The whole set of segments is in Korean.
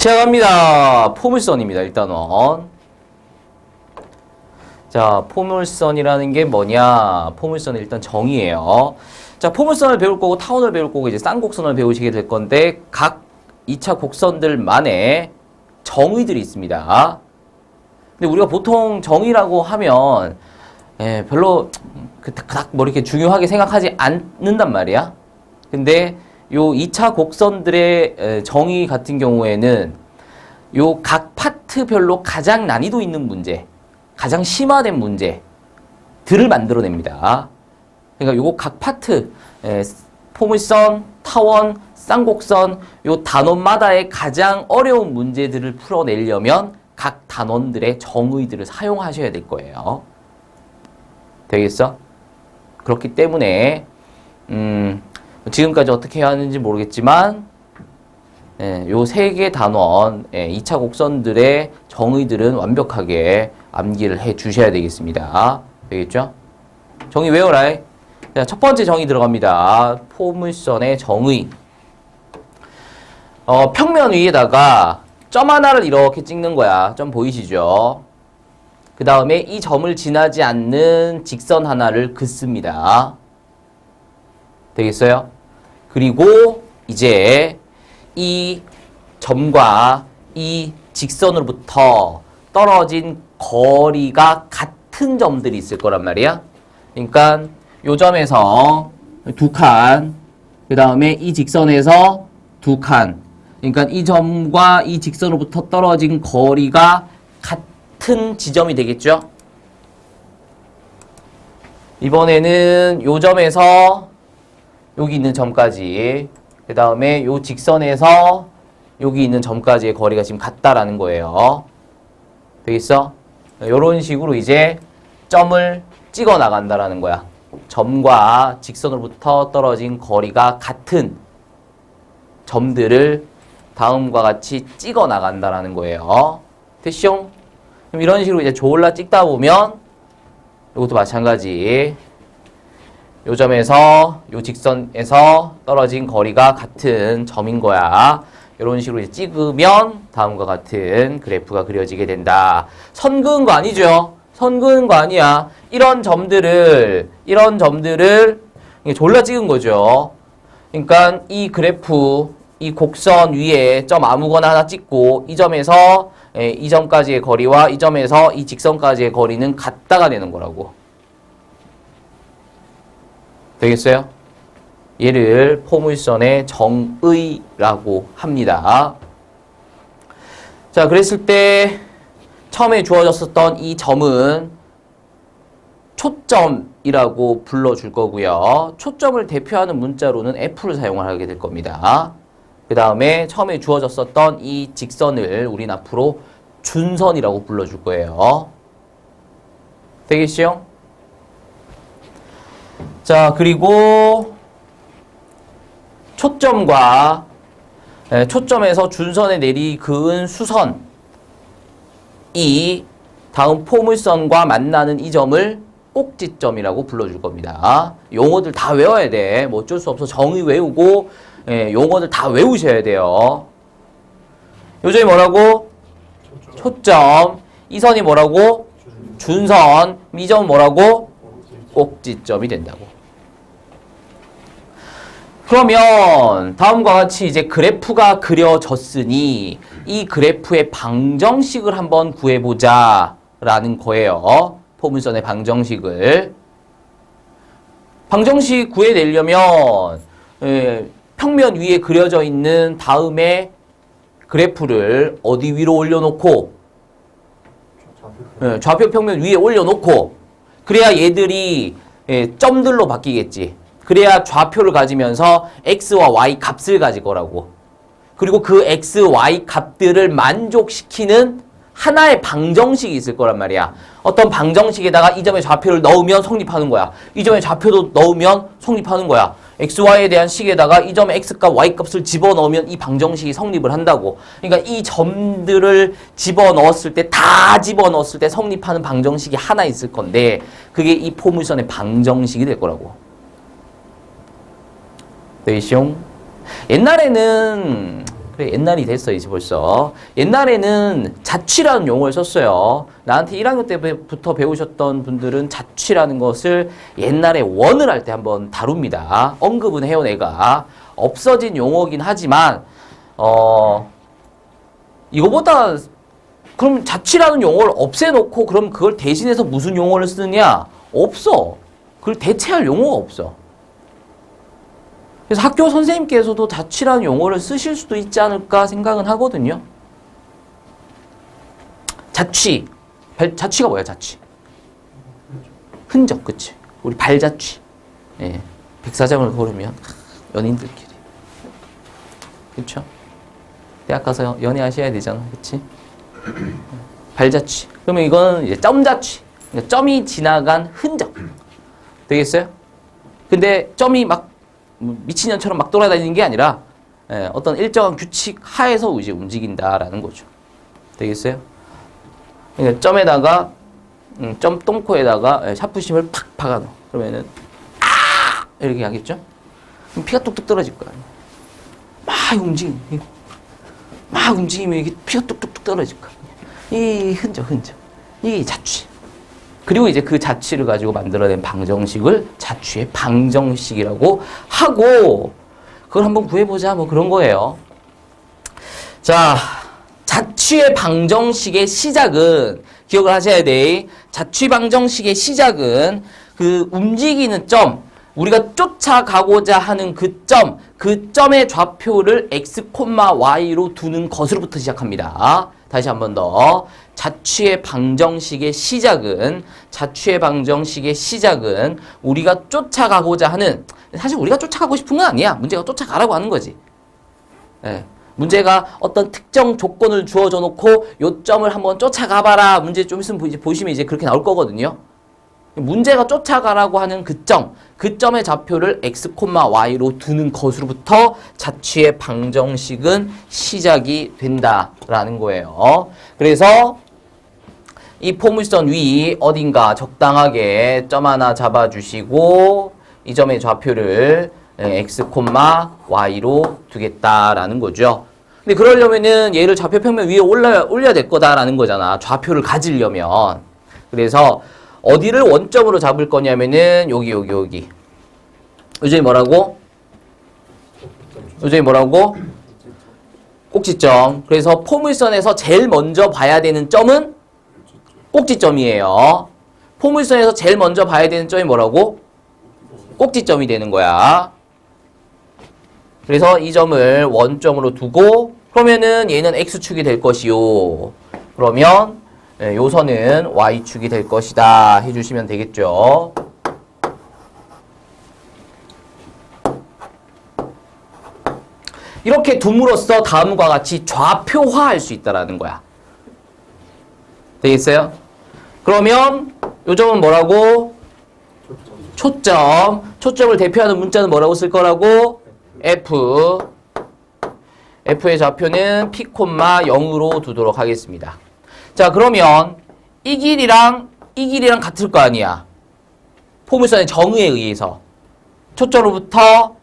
시작합니다. 포물선입니다. 일단은. 자, 포물선이라는 게 뭐냐? 포물선은 일단 정의예요. 자, 포물선을 배울 거고 타원을 배울 거고 이제 쌍곡선을 배우시게 될 건데 각 2차 곡선들만의 정의들이 있습니다. 근데 우리가 보통 정의라고 하면 별로 그닥 뭐 이렇게 중요하게 생각하지 않는단 말이야. 근데 요 2차 곡선들의 정의 같은 경우에는 요 각 파트별로 가장 난이도 있는 문제, 가장 심화된 문제들을 만들어냅니다. 그러니까 요거 각 파트, 포물선, 타원, 쌍곡선, 요 단원마다의 가장 어려운 문제들을 풀어내려면 각 단원들의 정의들을 사용하셔야 될 거예요. 되겠어? 그렇기 때문에 지금까지 어떻게 해야 하는지 모르겠지만 요 세 개 단원 2차 곡선들의 정의들은 완벽하게 암기를 해 주셔야 되겠습니다. 되겠죠? 정의 외워라. 자, 첫 번째 정의 들어갑니다. 포물선의 정의. 평면 위에다가 점 하나를 이렇게 찍는 거야. 점 보이시죠? 그 다음에 이 점을 지나지 않는 직선 하나를 긋습니다. 되겠어요? 그리고 이제 이 점과 이 직선으로부터 떨어진 거리가 같은 점들이 있을 거란 말이야. 그러니까 요 점에서 두 칸, 그 다음에 이 직선에서 두 칸. 그러니까 이 점과 이 직선으로부터 떨어진 거리가 같은 지점이 되겠죠? 이번에는 요 점에서 여기 있는 점까지, 그 다음에 요 직선에서 여기 있는 점까지의 거리가 지금 같다라는 거예요. 되겠어? 요런 식으로 이제 점을 찍어 나간다라는 거야. 점과 직선으로부터 떨어진 거리가 같은 점들을 다음과 같이 찍어 나간다라는 거예요. 됐쇼? 그럼 이런 식으로 이제 졸라 찍다 보면 이것도 마찬가지. 요 점에서 요 직선에서 떨어진 거리가 같은 점인 거야. 이런 식으로 이제 찍으면 다음과 같은 그래프가 그려지게 된다. 선 그은 거 아니죠? 선 그은 거 아니야. 이런 점들을 졸라 찍은 거죠. 그러니까 이 그래프, 이 곡선 위에 점 아무거나 하나 찍고 이 점에서 이 점까지의 거리와 이 점에서 이 직선까지의 거리는 같다가 되는 거라고. 되겠어요? 얘를 포물선의 정의라고 합니다. 자, 그랬을 때 처음에 주어졌었던 이 점은 초점이라고 불러줄 거고요. 초점을 대표하는 문자로는 F를 사용하게 될 겁니다. 그 다음에 처음에 주어졌었던 이 직선을 우린 앞으로 준선이라고 불러줄 거예요. 되겠죠? 자, 그리고 초점과 초점에서 준선에 내리 그은 수선이 다음 포물선과 만나는 이 점을 꼭지점이라고 불러줄 겁니다. 용어들 다 외워야 돼. 뭐 어쩔 수 없어. 정의 외우고 용어들 다 외우셔야 돼요. 요 점이 뭐라고? 초점. 이 선이 뭐라고? 준선. 이 점은 뭐라고? 꼭지점이 된다고. 그러면 다음과 같이 이제 그래프가 그려졌으니 이 그래프의 방정식을 한번 구해보자 라는 거예요. 포물선의 방정식을. 방정식 구해내려면 평면 위에 그려져 있는 다음에 그래프를 어디 위로 올려놓고 좌표 평면 위에 올려놓고 그래야 얘들이 점들로 바뀌겠지. 그래야 좌표를 가지면서 x와 y 값을 가질 거라고. 그리고 그 x, y 값들을 만족시키는 하나의 방정식이 있을 거란 말이야. 어떤 방정식에다가 이 점의 좌표를 넣으면 성립하는 거야. 이 점의 좌표도 넣으면 성립하는 거야. x, y에 대한 식에다가 이 점의 x값, y값을 집어넣으면 이 방정식이 성립을 한다고. 그러니까 이 점들을 집어넣었을 때, 다 집어넣었을 때 성립하는 방정식이 하나 있을 건데 그게 이 포물선의 방정식이 될 거라고. 되시옹? 옛날에는 그래, 옛날이 됐어, 이제 벌써. 옛날에는 자취라는 용어를 썼어요. 나한테 1학년 때부터 배우셨던 분들은 자취라는 것을 옛날에 원을 할 때 한번 다룹니다. 언급은 해요, 내가. 없어진 용어긴 하지만, 이거보다, 그럼 자취라는 용어를 없애놓고, 그럼 그걸 대신해서 무슨 용어를 쓰느냐? 없어. 그걸 대체할 용어가 없어. 그래서 학교 선생님께서도 자취라는 용어를 쓰실 수도 있지 않을까 생각은 하거든요. 자취. 자취가 뭐야, 자취? 흔적, 그치? 우리 발자취. 예. 백사장을 걸으면 연인들끼리. 그쵸? 대학 가서 연애하셔야 되잖아, 그치? 발자취. 그러면 이거는 이제 점자취. 그러니까 점이 지나간 흔적. 되겠어요? 근데 점이 막 미친년처럼 막 돌아다니는 게 아니라 어떤 일정한 규칙 하에서 이제 움직인다라는 거죠. 되겠어요? 그러니까 점에다가 점 똥코에다가 샤프심을 팍 박아넣어. 그러면은 아 이렇게 하겠죠? 그럼 피가 뚝뚝 떨어질 거야. 막 움직이면 이게 피가 뚝뚝뚝 떨어질 거야. 이 흔적. 이 자취. 그리고 이제 그 자취를 가지고 만들어낸 방정식을 자취의 방정식이라고 하고, 그걸 한번 구해보자, 뭐 그런 거예요. 자, 자취의 방정식의 시작은, 기억을 하셔야 돼. 자취 방정식의 시작은 그 움직이는 점, 우리가 쫓아가고자 하는 그 점의 좌표를 x, y로 두는 것으로부터 시작합니다. 다시 한 번 더. 자취의 방정식의 시작은 우리가 쫓아가고자 하는, 사실 우리가 쫓아가고 싶은 건 아니야. 문제가 쫓아가라고 하는 거지. 예. 문제가 어떤 특정 조건을 주어져 놓고 요 점을 한번 쫓아가봐라. 문제 좀 있으면 보시면 이제 그렇게 나올 거거든요. 문제가 쫓아가라고 하는 그 점의 좌표를 x, y로 두는 것으로부터 자취의 방정식은 시작이 된다라는 거예요. 그래서 이 포물선 위 어딘가 적당하게 점 하나 잡아주시고 이 점의 좌표를 x, y로 두겠다라는 거죠. 근데 그러려면은 얘를 좌표 평면 위에 올려야 될 거다라는 거잖아. 좌표를 가지려면. 그래서 어디를 원점으로 잡을 거냐면은 여기. 요즘에 뭐라고? 꼭지점. 그래서 포물선에서 제일 먼저 봐야 되는 점은 꼭지점이에요. 포물선에서 제일 먼저 봐야 되는 점이 뭐라고? 꼭지점이 되는 거야. 그래서 이 점을 원점으로 두고, 그러면은 얘는 x축이 될 것이요. 그러면 요 선은 y축이 될 것이다 해주시면 되겠죠. 이렇게 둠으로써 다음과 같이 좌표화할 수 있다라는 거야. 되겠어요? 그러면 요 점은 뭐라고? 초점. 초점을 대표하는 문자는 뭐라고 쓸 거라고? F. F의 좌표는 P, 0으로 두도록 하겠습니다. 자, 그러면 이 길이랑 같을 거 아니야. 포물선의 정의에 의해서. 초점으로부터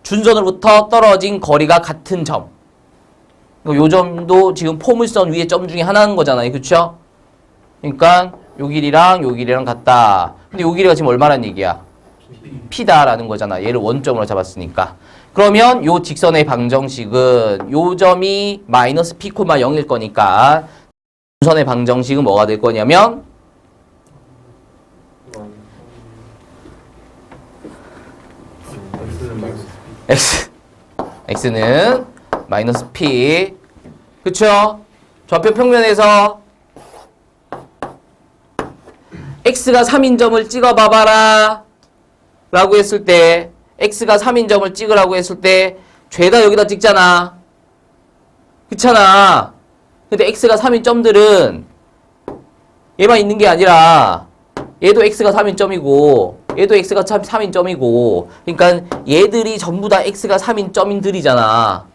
준선으로부터 떨어진 거리가 같은 점. 요 점도 지금 포물선 위에 점 중에 하나인 거잖아요. 그쵸? 그러니까 요 길이랑 같다. 근데 요 길이가 지금 얼마란 얘기야? P다라는 거잖아. 얘를 원점으로 잡았으니까. 그러면 요 직선의 방정식은 요 점이 마이너스 P, 0일 거니까 준선의 방정식은 뭐가 될 거냐면 x는 마이너스 p. 그쵸? 좌표 평면에서 x가 3인점을 찍어봐봐라 라고 했을 때, x가 3인점을 찍으라고 했을 때 죄다 여기다 찍잖아. 그렇잖아. 근데 x가 3인 점들은 얘만 있는 게 아니라 얘도 x가 3인 점이고 얘도 x가 3인 점이고, 그러니까 얘들이 전부 다 x가 3인 점인들이잖아.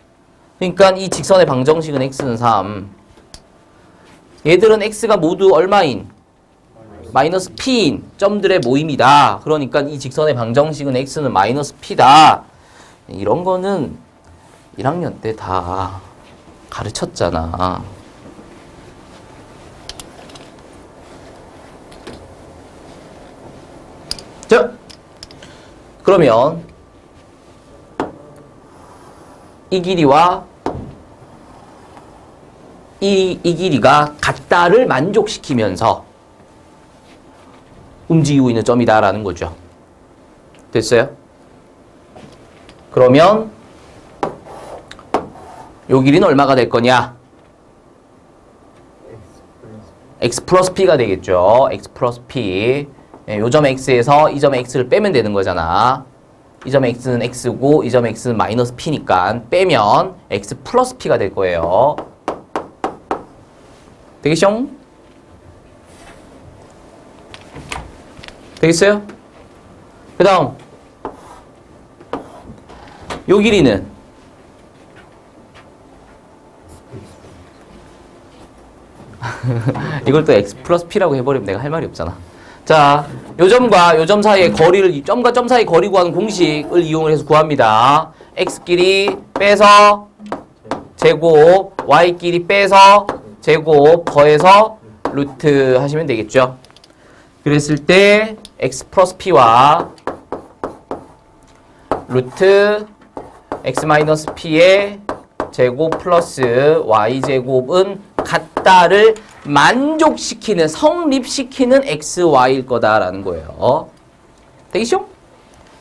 그러니까 이 직선의 방정식은 x는 3. 얘들은 x가 모두 얼마인? 마이너스 p인 점들의 모임이다. 그러니까 이 직선의 방정식은 x는 마이너스 p다. 이런 거는 1학년 때 다 가르쳤잖아. 자, 그러면 이 길이와 이 길이가 같다를 만족시키면서 움직이고 있는 점이다라는 거죠. 됐어요? 그러면 요 길이는 얼마가 될 거냐? x 플러스 p가 되겠죠. x 플러스 p. 요 점 x에서 이 점 x를 빼면 되는 거잖아. 이 점 x는 x고 이 점 x는 마이너스 p니까 빼면 x 플러스 p가 될 거예요. 되겠죠? 되겠어요? 그 다음 요 길이는 이걸 또 x 플러스 p라고 해버리면 내가 할 말이 없잖아. 자, 요 점과 요 점 사이의 거리를, 점과 점 사이 거리 구하는 공식을 이용을 해서 구합니다. x끼리 빼서 제곱, y끼리 빼서 제곱, 더해서 루트 하시면 되겠죠. 그랬을 때 x 플러스 p와 루트 x 마이너스 p의 제곱 플러스 y 제곱은 같다를 만족시키는, 성립시키는 xy일 거다라는 거예요. 되겠죠?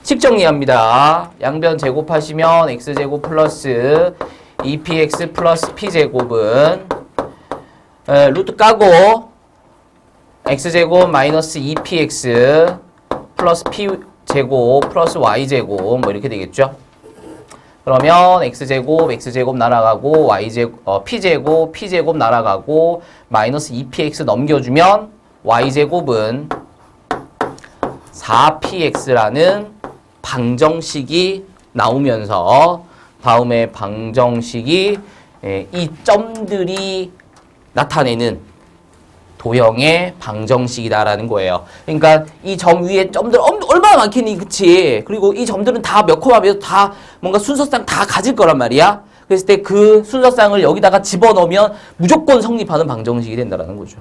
식 정리합니다. 양변 제곱하시면 x제곱 플러스 2px 플러스 p제곱은 루트 까고 x제곱 마이너스 2px 플러스 p제곱 플러스 y제곱 뭐 이렇게 되겠죠? 그러면 x제곱 날아가고 p제곱 날아가고 마이너스 2px 넘겨주면 y제곱은 4px라는 방정식이 나오면서 다음에 방정식이 이 점들이 나타내는 도형의 방정식이다라는 거예요. 그러니까 이 점 위에 점들 얼마나 많겠니, 그치? 그리고 이 점들은 다 몇 콤마면 다 뭔가 순서상 다 가질 거란 말이야. 그랬을 때 그 순서상을 여기다가 집어넣으면 무조건 성립하는 방정식이 된다라는 거죠.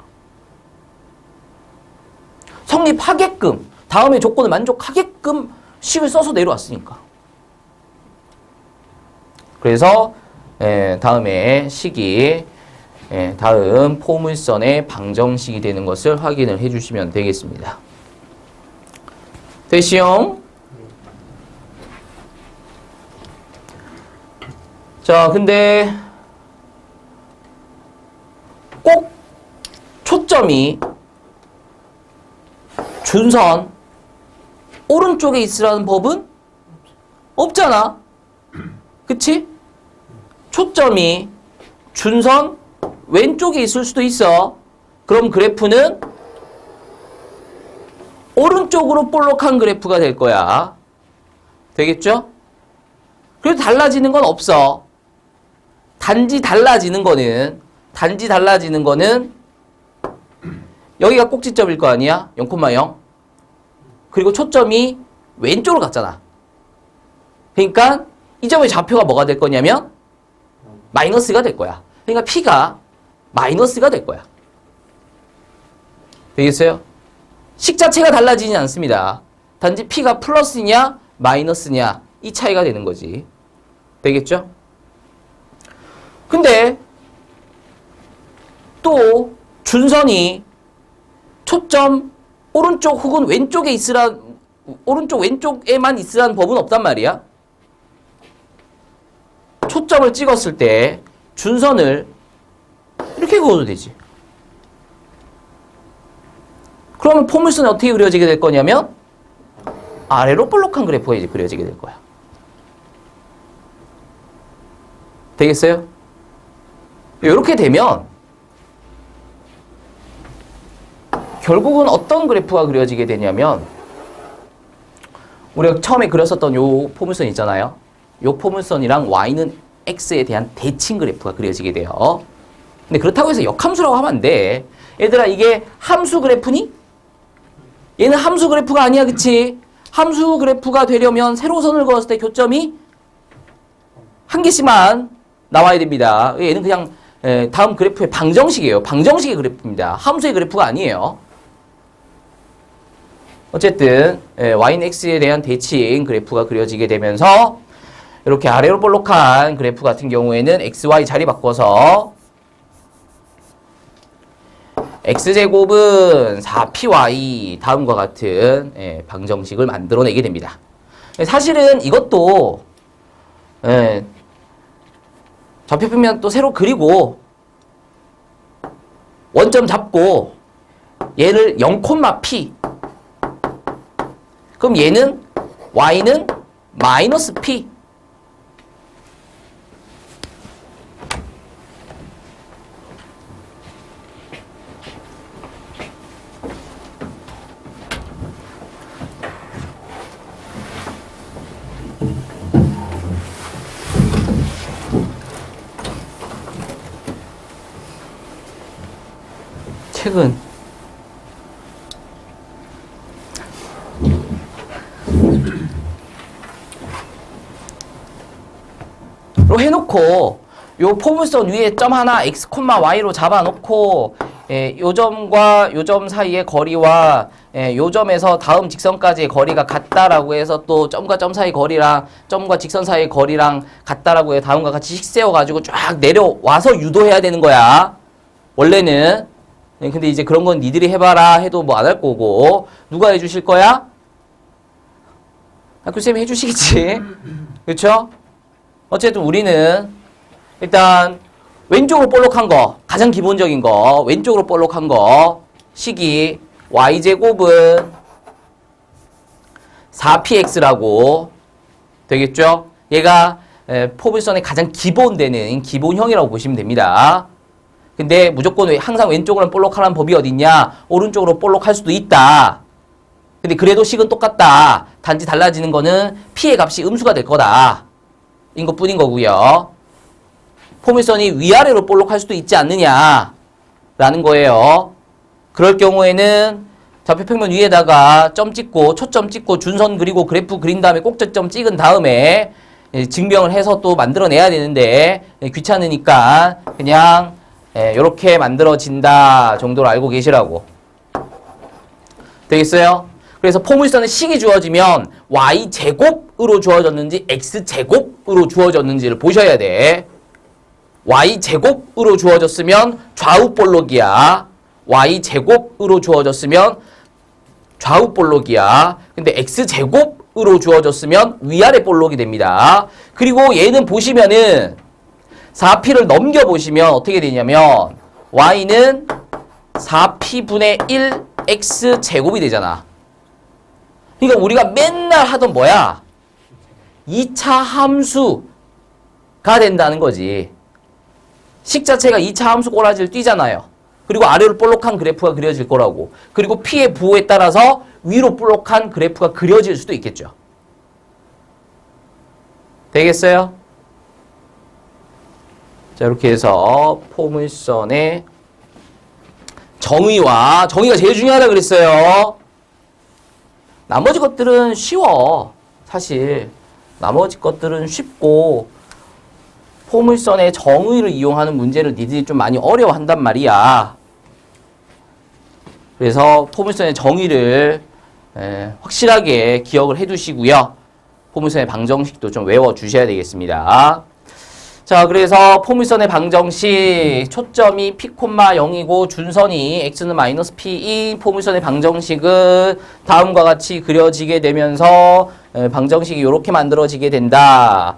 성립하게끔, 다음에 조건을 만족하게끔 식을 써서 내려왔으니까. 그래서 다음에 식이 다음 포물선의 방정식이 되는 것을 확인을 해주시면 되겠습니다. 됐시요? 자, 근데 꼭 초점이 준선 오른쪽에 있으라는 법은 없잖아. 그치? 초점이 준선 왼쪽에 있을 수도 있어. 그럼 그래프는 오른쪽으로 볼록한 그래프가 될 거야. 되겠죠? 그래도 달라지는 건 없어. 단지 달라지는 거는 여기가 꼭지점일 거 아니야? 0,0. 그리고 초점이 왼쪽으로 갔잖아. 그러니까 이 점의 좌표가 뭐가 될 거냐면 마이너스가 될 거야. 그러니까 P가 마이너스가 될 거야. 되겠어요? 식 자체가 달라지지 않습니다. 단지 P가 플러스냐 마이너스냐 이 차이가 되는 거지. 되겠죠? 근데 또 준선이 초점 오른쪽 혹은 왼쪽에 왼쪽에만 있으라는 법은 없단 말이야. 초점을 찍었을 때 준선을 이렇게 그어도 되지. 그러면 포물선이 어떻게 그려지게 될 거냐면 아래로 볼록한 그래프가 이제 그려지게 될 거야. 되겠어요? 이렇게 되면 결국은 어떤 그래프가 그려지게 되냐면 우리가 처음에 그렸었던 요 포물선 있잖아요. 요 포물선이랑 y는 x에 대한 대칭 그래프가 그려지게 돼요. 근데 그렇다고 해서 역함수라고 하면 안 돼. 얘들아, 이게 함수 그래프니? 얘는 함수 그래프가 아니야, 그치? 함수 그래프가 되려면 세로선을 그었을 때 교점이 한 개씩만 나와야 됩니다. 얘는 그냥 다음 그래프의 방정식이에요. 방정식의 그래프입니다. 함수의 그래프가 아니에요. 어쨌든 y는 x에 대한 대칭 그래프가 그려지게 되면서 이렇게 아래로 볼록한 그래프 같은 경우에는 xy 자리 바꿔서 x제곱은 4py 다음과 같은 방정식을 만들어내게 됩니다. 사실은 이것도 좌표평면 또 새로 그리고 원점 잡고 얘를 0,p 그럼 얘는 y는 마이너스 p 책은 로 해놓고 요 포물선 위에 점 하나 x, y로 잡아놓고 요 점과 요 점 사이의 거리와 요 점에서 다음 직선까지의 거리가 같다라고 해서 또 점과 점 사이 거리랑 점과 직선 사이의 거리랑 같다라고 해 다음과 같이 식 세워가지고 쫙 내려와서 유도해야 되는 거야. 원래는. 근데 이제 그런 건 니들이 해봐라 해도 뭐 안 할 거고 누가 해주실 거야? 학교쌤이 해주시겠지. 그렇죠? 어쨌든 우리는 일단 왼쪽으로 볼록한 거 가장 기본적인 거 왼쪽으로 볼록한 거 식이 y제곱은 4px라고 되겠죠? 얘가 포물선의 가장 기본되는 기본형이라고 보시면 됩니다. 근데 무조건 항상 왼쪽으로는 볼록하라는 법이 어딨냐? 오른쪽으로 볼록할 수도 있다. 근데 그래도 식은 똑같다. 단지 달라지는 거는 p의 값이 음수가 될 거다. 인 것뿐인 거고요. 포물선이 위아래로 볼록할 수도 있지 않느냐 라는 거예요. 그럴 경우에는 좌표평면 위에다가 점 찍고 초점 찍고 준선 그리고 그래프 그린 다음에 꼭지점 찍은 다음에 증명을 해서 또 만들어내야 되는데 귀찮으니까 그냥 이렇게 만들어진다 정도로 알고 계시라고. 되겠어요? 그래서 포물선의 식이 주어지면 y제곱으로 주어졌는지 x제곱으로 주어졌는지를 보셔야 돼. y제곱으로 주어졌으면 좌우 볼록이야. y제곱으로 주어졌으면 좌우 볼록이야. 근데 x제곱으로 주어졌으면 위아래 볼록이 됩니다. 그리고 얘는 보시면은 4p를 넘겨보시면 어떻게 되냐면 y는 4p분의 1 x제곱이 되잖아. 그러니까 우리가 맨날 하던 뭐야? 2차 함수가 된다는 거지. 식 자체가 2차 함수 꼬라지를 띄잖아요. 그리고 아래로 볼록한 그래프가 그려질 거라고. 그리고 p의 부호에 따라서 위로 볼록한 그래프가 그려질 수도 있겠죠. 되겠어요? 자, 이렇게 해서 포물선의 정의가 제일 중요하다 그랬어요. 나머지 것들은 쉬워. 사실 나머지 것들은 쉽고 포물선의 정의를 이용하는 문제를 니들이 좀 많이 어려워한단 말이야. 그래서 포물선의 정의를 확실하게 기억을 해두시고요. 포물선의 방정식도 좀 외워주셔야 되겠습니다. 자, 그래서 포물선의 방정식 초점이 p, 0이고 준선이 x는 마이너스 p인 포물선의 방정식은 다음과 같이 그려지게 되면서 방정식이 이렇게 만들어지게 된다.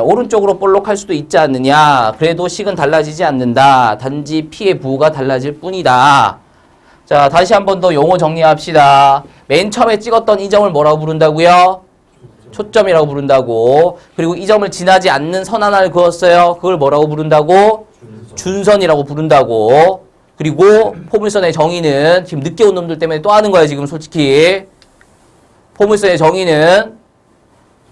오른쪽으로 볼록할 수도 있지 않느냐. 그래도 식은 달라지지 않는다. 단지 p의 부호가 달라질 뿐이다. 자, 다시 한 번 더 용어 정리합시다. 맨 처음에 찍었던 이 점을 뭐라고 부른다고요? 초점이라고 부른다고. 그리고 이 점을 지나지 않는 선 하나를 그었어요. 그걸 뭐라고 부른다고? 준선이라고 부른다고. 그리고 포물선의 정의는 지금 늦게 온 놈들 때문에 또 하는 거야 지금 솔직히. 포물선의 정의는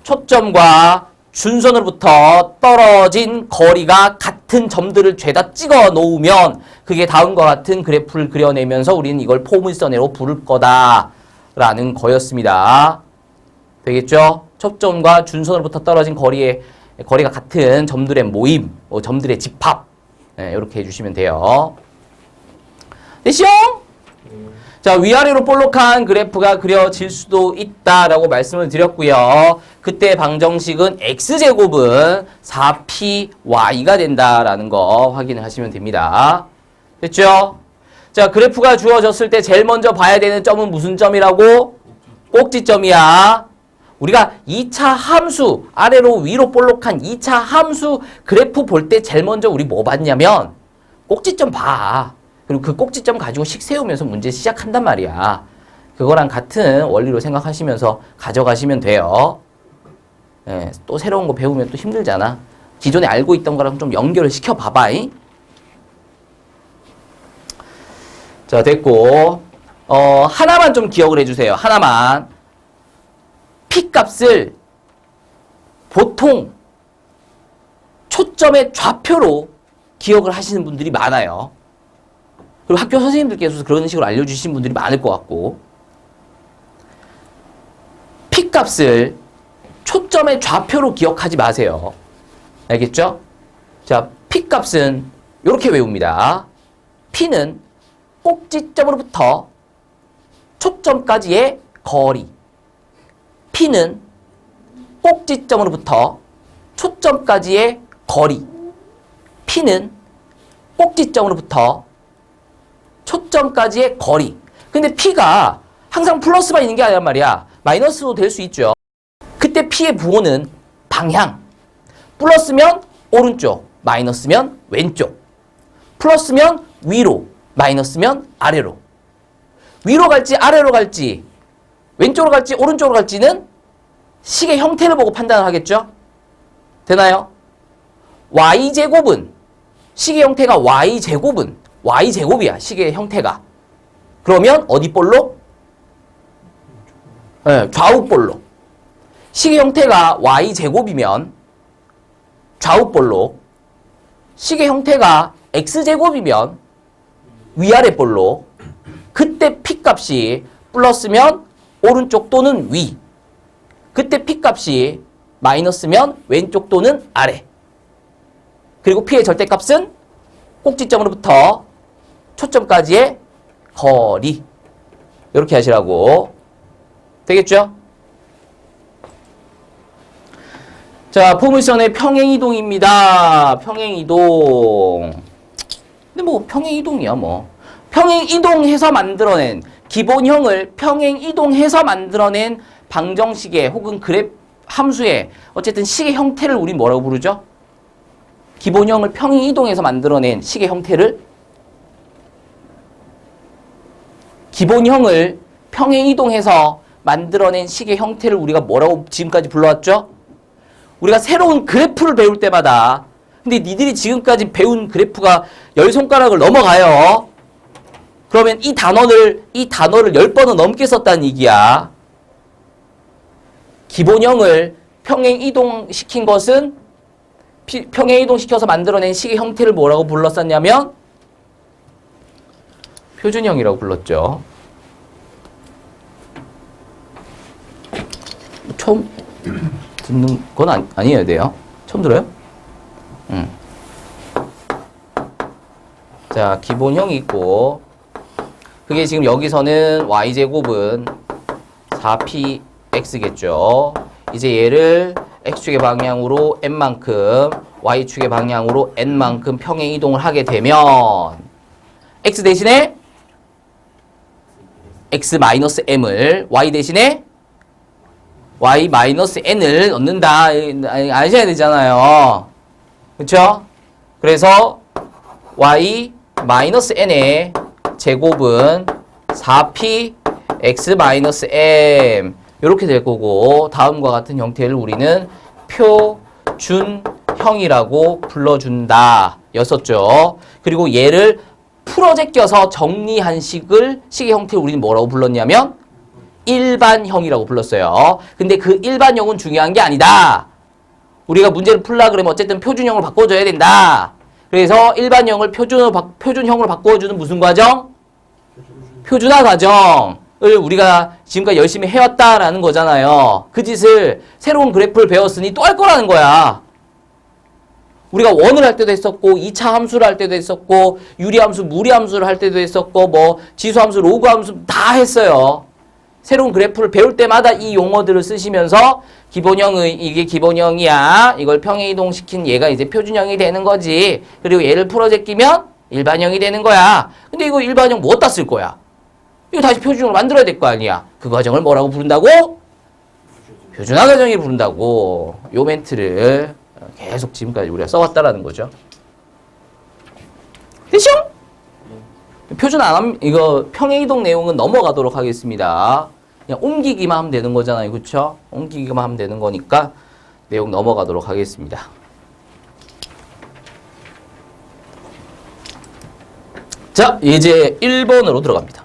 초점과 준선으로부터 떨어진 거리가 같은 점들을 죄다 찍어 놓으면 그게 다음과 같은 그래프를 그려내면서 우리는 이걸 포물선으로 부를 거다라는 거였습니다. 되겠죠? 초점과 준선으로부터 떨어진 거리의 거리가 같은 점들의 모임, 점들의 집합. 이렇게 해주시면 돼요. 됐죠? 자, 위아래로 볼록한 그래프가 그려질 수도 있다라고 말씀을 드렸고요. 그때 방정식은 x제곱은 4py가 된다라는 거 확인을 하시면 됩니다. 됐죠? 자, 그래프가 주어졌을 때 제일 먼저 봐야 되는 점은 무슨 점이라고? 꼭지점이야. 우리가 2차 함수, 아래로 위로 볼록한 2차 함수 그래프 볼 때 제일 먼저 우리 뭐 봤냐면 꼭지점 봐. 그리고 그 꼭지점 가지고 식 세우면서 문제 시작한단 말이야. 그거랑 같은 원리로 생각하시면서 가져가시면 돼요. 또 새로운 거 배우면 또 힘들잖아. 기존에 알고 있던 거랑 좀 연결을 시켜 봐봐. 자, 됐고. 하나만 좀 기억을 해주세요. 하나만. P값을 보통 초점의 좌표로 기억을 하시는 분들이 많아요. 그리고 학교 선생님들께서 그런 식으로 알려주신 분들이 많을 것 같고. P값을 초점의 좌표로 기억하지 마세요. 알겠죠? 자, P값은 이렇게 외웁니다. P는 꼭지점으로부터 초점까지의 거리. P는 꼭지점으로부터 초점까지의 거리. P는 꼭지점으로부터 초점까지의 거리. 근데 P가 항상 플러스만 있는 게 아니란 말이야. 마이너스도 될 수 있죠. 그때 P의 부호는 방향. 플러스면 오른쪽, 마이너스면 왼쪽. 플러스면 위로, 마이너스면 아래로. 위로 갈지 아래로 갈지 왼쪽으로 갈지 오른쪽으로 갈지는 식의 형태를 보고 판단을 하겠죠? 되나요? y제곱은 식의 형태가 y제곱은 y제곱이야. 식의 형태가. 그러면 어디 볼록? 좌우 볼록. 식의 형태가 y제곱이면 좌우 볼록. 식의 형태가 x제곱이면 위아래 볼록. 그때 P값이 플러스면 오른쪽 또는 위. 그때 P값이 마이너스면 왼쪽 또는 아래. 그리고 P의 절대값은 꼭지점으로부터 초점까지의 거리. 이렇게 하시라고. 되겠죠? 자, 포물선의 평행이동입니다. 평행이동. 근데 뭐 평행이동이야 뭐. 평행이동해서 만들어낸 기본형을 평행이동해서 만들어낸 방정식의 혹은 그래프 함수의 어쨌든 식의 형태를 우리 뭐라고 부르죠? 기본형을 평행이동해서 만들어낸 식의 형태를 기본형을 평행이동해서 만들어낸 식의 형태를 우리가 뭐라고 지금까지 불러왔죠? 우리가 새로운 그래프를 배울 때마다 근데 니들이 지금까지 배운 그래프가 10손가락을 넘어가요. 그러면 이 단어를 10번은 넘게 썼다는 얘기야. 기본형을 평행이동시킨 것은 평행이동시켜서 만들어낸 식의 형태를 뭐라고 불렀었냐면 표준형이라고 불렀죠. 처음 듣는 건 아니어야 돼요. 처음 들어요? 자, 기본형이 있고 그게 지금 여기서는 y제곱은 4px겠죠. 이제 얘를 x축의 방향으로 n만큼 y축의 방향으로 n만큼 평행이동을 하게 되면 x 대신에 x-m을 y 대신에 y-n을 넣는다. 아셔야 되잖아요. 그렇죠? 그래서 y-n의 제곱은 4p x-m 이렇게 될 거고 다음과 같은 형태를 우리는 표준형이라고 불러준다 였었죠. 그리고 얘를 풀어 제껴서 정리한 식의 형태를 우리는 뭐라고 불렀냐면 일반형이라고 불렀어요. 근데 그 일반형은 중요한 게 아니다. 우리가 문제를 풀라 그러면 어쨌든 표준형을 바꿔줘야 된다. 그래서 일반형을 표준형으로 바꿔주는 무슨 과정? 표준화 과정을 우리가 지금까지 열심히 해왔다라는 거잖아요. 그 짓을 새로운 그래프를 배웠으니 또 할 거라는 거야. 우리가 원을 할 때도 했었고 2차 함수를 할 때도 했었고 유리함수, 무리함수를 할 때도 했었고 뭐 지수함수, 로그함수 다 했어요. 새로운 그래프를 배울 때마다 이 용어들을 쓰시면서 기본형의 이게 기본형이야. 이걸 평행이동시킨 얘가 이제 표준형이 되는 거지. 그리고 얘를 풀어 제끼면 일반형이 되는 거야. 근데 이거 일반형 뭐 어디다 쓸 거야? 이거 다시 표준형으로 만들어야 될 거 아니야. 그 과정을 뭐라고 부른다고? 표준화 과정을 부른다고. 요 멘트를 계속 지금까지 우리가 써왔다라는 거죠. 됐죠? 표준 안 함, 이거 평행이동 내용은 넘어가도록 하겠습니다. 그냥 옮기기만 하면 되는 거잖아요. 그쵸? 옮기기만 하면 되는 거니까 내용 넘어가도록 하겠습니다. 자, 이제 1번으로 들어갑니다.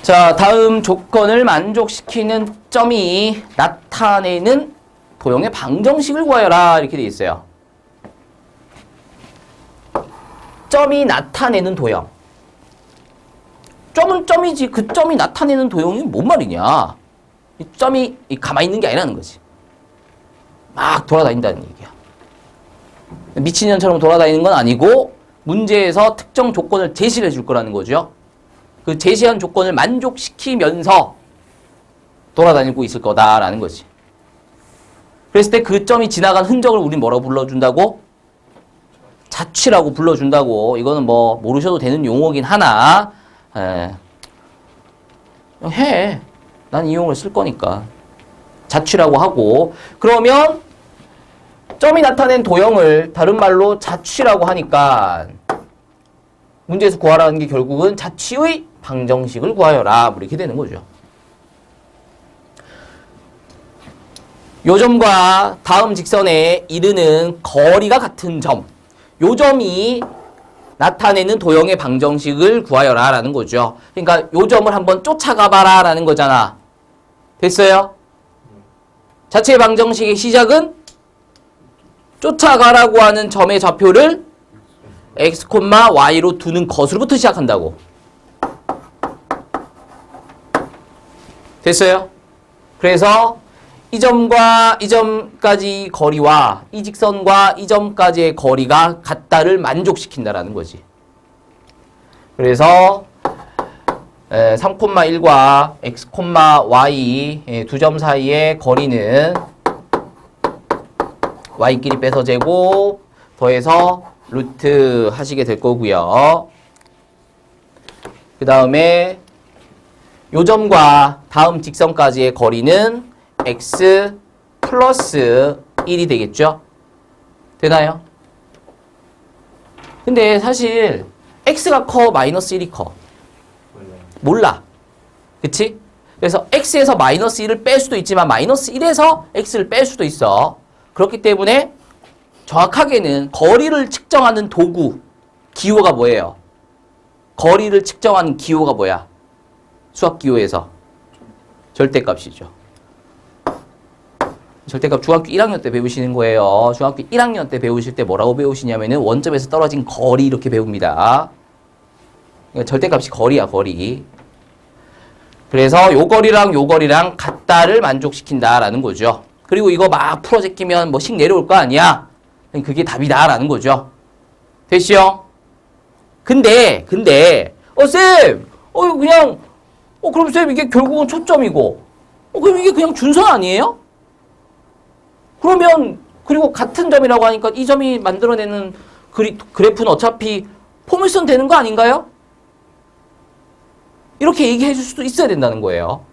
자, 다음 조건을 만족시키는 점이 나타내는 도형의 방정식을 구하여라. 이렇게 돼 있어요. 점이 나타내는 도형. 점은 점이지 그 점이 나타내는 도형이 뭔 말이냐. 이 점이 가만히 있는 게 아니라는 거지. 막 돌아다닌다는 얘기야. 미친년처럼 돌아다니는 건 아니고 문제에서 특정 조건을 제시를 해줄 거라는 거죠. 그 제시한 조건을 만족시키면서 돌아다니고 있을 거다라는 거지. 그랬을 때 그 점이 지나간 흔적을 우린 뭐라고 불러준다고? 자취라고 불러준다고. 이거는 뭐 모르셔도 되는 용어긴 하나 해. 난 이 용어를 쓸 거니까. 자취라고 하고 그러면 점이 나타낸 도형을 다른 말로 자취라고 하니까 문제에서 구하라는 게 결국은 자취의 방정식을 구하여라. 뭐 이렇게 되는 거죠. 요 점과 다음 직선에 이르는 거리가 같은 점. 요 점이 나타내는 도형의 방정식을 구하여라 라는 거죠. 그러니까 요 점을 한번 쫓아가 봐라 라는 거잖아. 됐어요? 자체의 방정식의 시작은 쫓아가라고 하는 점의 좌표를 x, y로 두는 것으로부터 시작한다고. 됐어요? 그래서 이 점과 이 점까지 거리와 이 직선과 이 점까지의 거리가 같다를 만족시킨다라는 거지. 그래서 3,1과 x, y 두 점 사이의 거리는 y끼리 빼서 제곱 더해서 루트 하시게 될 거고요. 그 다음에 요 점과 다음 직선까지의 거리는 x 플러스 1이 되겠죠? 되나요? 근데 사실 x가 커 마이너스 1이 커? 몰라. 그치? 그래서 x에서 마이너스 1을 뺄 수도 있지만 마이너스 1에서 x를 뺄 수도 있어. 그렇기 때문에 정확하게는 거리를 측정하는 도구, 기호가 뭐예요? 거리를 측정하는 기호가 뭐야? 수학 기호에서 절대값이죠. 절대값 중학교 1학년 때 배우시는 거예요. 중학교 1학년 때 배우실 때 뭐라고 배우시냐면은 원점에서 떨어진 거리 이렇게 배웁니다. 그러니까 절대값이 거리야, 거리. 그래서 요 거리랑 같다를 만족시킨다라는 거죠. 그리고 이거 막 풀어 제끼면 뭐 식 내려올 거 아니야? 그게 답이다라는 거죠. 됐죠? 근데 쌤! 그럼 쌤 이게 결국은 초점이고 그럼 이게 그냥 준선 아니에요? 그러면 그리고 같은 점이라고 하니까 이 점이 만들어내는 그래프는 어차피 포물선 되는 거 아닌가요? 이렇게 얘기해 줄 수도 있어야 된다는 거예요.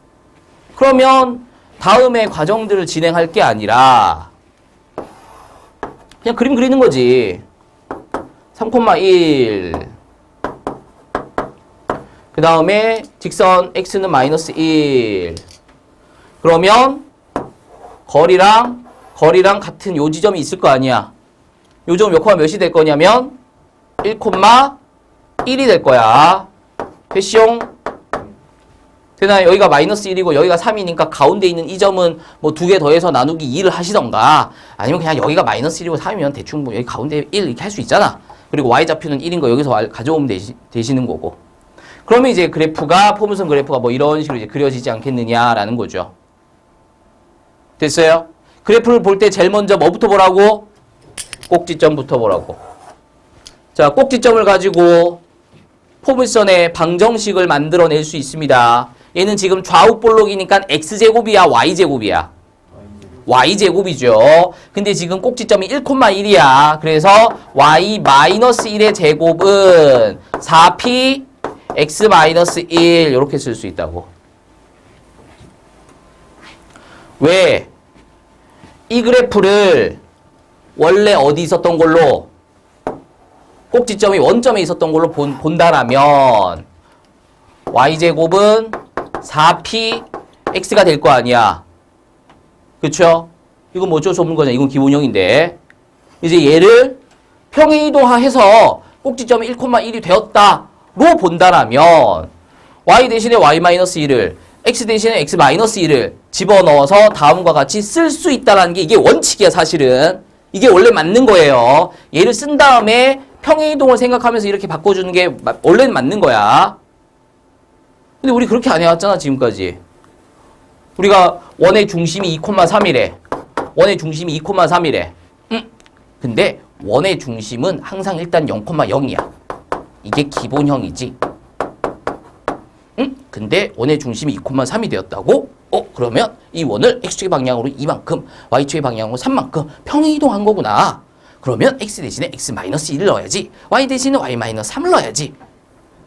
그러면 다음에 과정들을 진행할 게 아니라 그냥 그림 그리는 거지. 3,1 그 다음에 직선 x는 마이너스 1 그러면 거리랑 같은 요 지점이 있을 거 아니야. 요 점 몇 콤마 몇이 될 거냐면 1,1이 될 거야. 됐쇼? 되나요? 여기가 마이너스 1이고 여기가 3이니까 가운데 있는 이 점은 뭐 2개 더해서 나누기 2를 하시던가 아니면 그냥 여기가 마이너스 1이고 3이면 대충 뭐 여기 가운데 1 이렇게 할 수 있잖아. 그리고 y좌표는 1인 거 여기서 가져오면 되시는 거고. 그러면 이제 그래프가 포물선 그래프가 뭐 이런 식으로 이제 그려지지 않겠느냐라는 거죠. 됐어요? 그래프를 볼 때 제일 먼저 뭐부터 보라고? 꼭지점부터 보라고. 자, 꼭지점을 가지고 포물선의 방정식을 만들어낼 수 있습니다. 얘는 지금 좌우 볼록이니까 x제곱이야, y제곱이야? y제곱이죠. 근데 지금 꼭지점이 1,1이야. 그래서 y-1의 제곱은 4p x-1 이렇게 쓸 수 있다고. 왜? 이 그래프를 원래 어디 있었던 걸로? 꼭지점이 원점에 있었던 걸로 본다라면 y제곱은 4p x가 될 거 아니야. 그쵸? 이건 뭐 어쩔 수 없는 거잖아. 이건 기본형인데. 이제 얘를 평행이동해서 꼭지점이 1,1이 되었다로 본다라면 y 대신에 y-1을 x 대신에 x-1을 집어넣어서 다음과 같이 쓸 수 있다는 게 이게 원칙이야, 사실은. 이게 원래 맞는 거예요. 얘를 쓴 다음에 평행이동을 생각하면서 이렇게 바꿔주는 게 원래는 맞는 거야. 근데 우리 그렇게 안 해왔잖아, 지금까지. 우리가 원의 중심이 2,3이래. 원의 중심이 2,3이래. 근데 원의 중심은 항상 일단 0,0이야. 이게 기본형이지. 근데 원의 중심이 2,3이 되었다고? 그러면 이 원을 x축의 방향으로 2만큼, y축의 방향으로 3만큼 평행이동한 거구나. 그러면 x 대신에 x-1을 넣어야지. y 대신에 y-3을 넣어야지.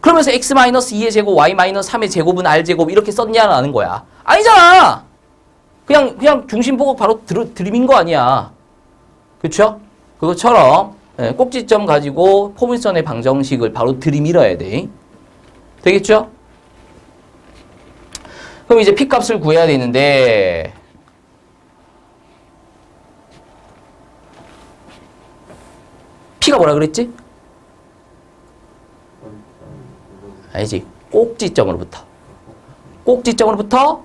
그러면서 x-2의 제곱, y-3의 제곱은 r제곱 이렇게 썼냐라는 거야. 아니잖아. 그냥 중심 보고 바로 들이민 거 아니야. 그쵸? 그것처럼 꼭지점 가지고 포물선의 방정식을 바로 들이밀어야 돼. 되겠죠? 그럼 이제 P값을 구해야 되는데 P가 뭐라 그랬지? 아니지. 꼭지점으로부터. 꼭지점으로부터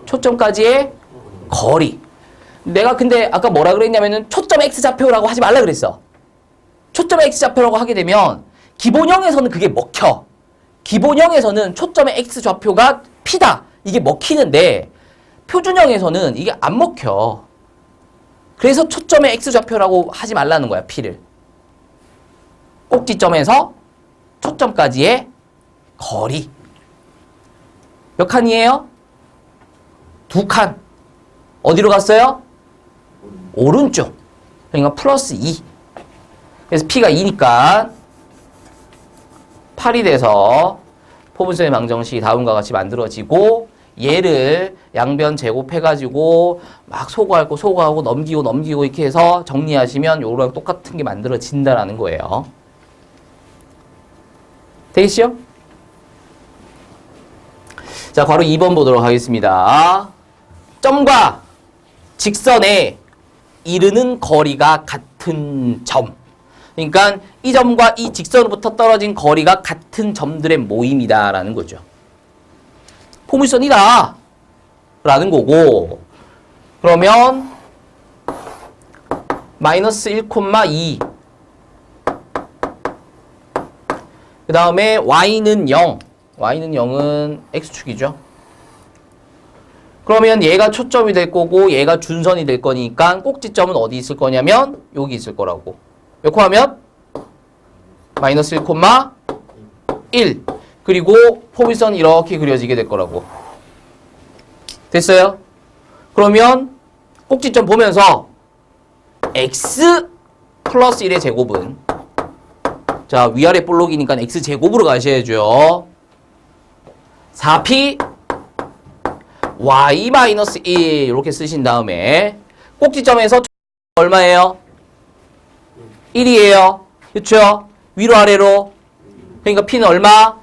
초점까지의 거리. 내가 근데 아까 뭐라 그랬냐면은 초점 X좌표라고 하지 말라 그랬어. 초점 X좌표라고 하게 되면 기본형에서는 그게 먹혀. 기본형에서는 초점의 X좌표가 P다. 이게 먹히는데 표준형에서는 이게 안 먹혀. 그래서 초점의 X좌표라고 하지 말라는 거야, P를. 꼭지점에서 초점까지의 거리. 몇 칸이에요? 2칸. 어디로 갔어요? 오른쪽. 그러니까 플러스 2. 그래서 P가 2니까 8이 돼서 포물선의 방정식이 다음과 같이 만들어지고 얘를 양변 제곱해가지고 막 소거하고 넘기고 이렇게 해서 정리하시면 요거랑 똑같은 게 만들어진다라는 거예요. 되겠죠? 자, 바로 2번 보도록 하겠습니다. 점과 직선에 이르는 거리가 같은 점. 그러니까 이 점과 이 직선으로부터 떨어진 거리가 같은 점들의 모임이다라는 거죠. 포물선이다 라는 거고, 그러면 마이너스 1,2 그 다음에 y는 0. y는 0은 x축이죠. 그러면 얘가 초점이 될 거고 얘가 준선이 될 거니까 꼭지점은 어디 있을 거냐면 여기 있을 거라고. 몇 코 하면? 마이너스 1,1. 그리고 포물선이 이렇게 그려지게 될 거라고. 됐어요? 그러면 꼭지점 보면서 x 플러스 1의 제곱은, 자, 위아래 볼록이니까 x제곱으로 가셔야죠. 4p y-1 이렇게 쓰신 다음에 꼭지점에서 얼마예요? 1이에요. 그쵸? 위로 아래로. 그러니까 p는 얼마?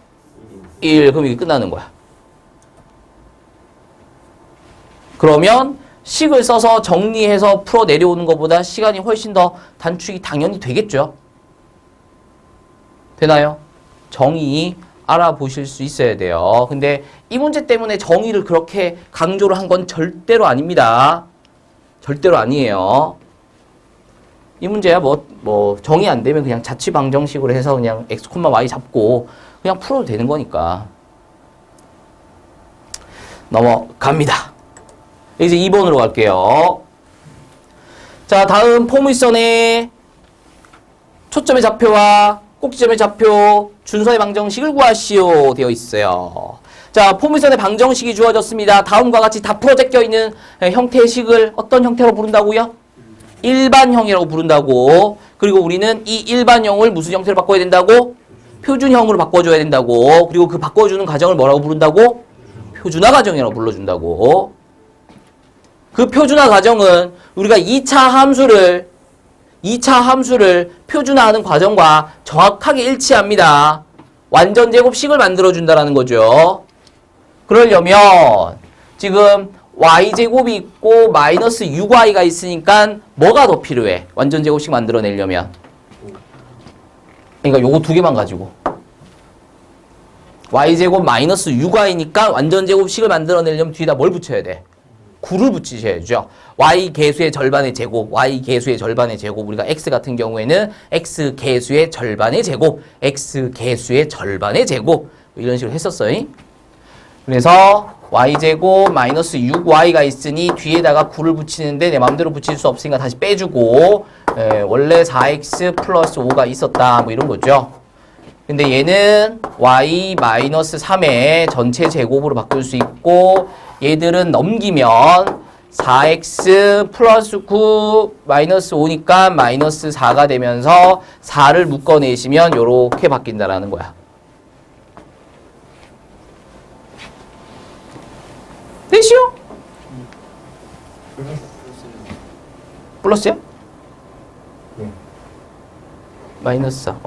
1. 그럼 이게 끝나는 거야. 그러면 식을 써서 정리해서 풀어 내려오는 것보다 시간이 훨씬 더 단축이 당연히 되겠죠. 되나요? 정의 알아보실 수 있어야 돼요. 근데 이 문제 때문에 정의를 그렇게 강조를 한 건 절대로 아닙니다. 절대로 아니에요. 이 문제야 뭐 정의 안 되면 그냥 자취 방정식으로 해서 그냥 x, y 잡고 그냥 풀어도 되는 거니까. 넘어갑니다. 이제 2번으로 갈게요. 자, 다음 포물선의 초점의 좌표와 꼭지점의 좌표, 준서의 방정식을 구하시오 되어 있어요. 자, 포물선의 방정식이 주어졌습니다. 다음과 같이 다 풀어제껴 있는 형태의 식을 어떤 형태로 부른다고요? 일반형이라고 부른다고. 그리고 우리는 이 일반형을 무슨 형태로 바꿔야 된다고? 표준형으로 바꿔줘야 된다고. 그리고 그 바꿔주는 과정을 뭐라고 부른다고? 표준화 과정이라고 불러준다고. 그 표준화 과정은 우리가 2차 함수를 표준화하는 과정과 정확하게 일치합니다. 완전 제곱식을 만들어준다는 거죠. 그러려면 지금 y제곱이 있고 마이너스 6y가 있으니까 뭐가 더 필요해? 완전 제곱식 만들어내려면. 그러니까 요거 두 개만 가지고. y제곱 마이너스 6y니까 완전 제곱식을 만들어내려면 뒤에다 뭘 붙여야 돼? 9를 붙이셔야죠. y 계수의 절반의 제곱, y 계수의 절반의 제곱. 우리가 x 같은 경우에는 x 계수의 절반의 제곱, x 계수의 절반의 제곱. 이런 식으로 했었어요. 그래서 y제곱 마이너스 6y가 있으니 뒤에다가 9를 붙이는데 내 마음대로 붙일 수 없으니까 다시 빼주고, 원래 4x 플러스 5가 있었다. 뭐 이런 거죠. 근데 얘는 y 마이너스 3의 전체 제곱으로 바꿀 수 있고, 얘들은 넘기면 4x 플러스 9 마이너스 5니까 마이너스 4가 되면서 4를 묶어내시면 요렇게 바뀐다라는 거야. 됐시요? 플러스야? 네. 마이너스 4.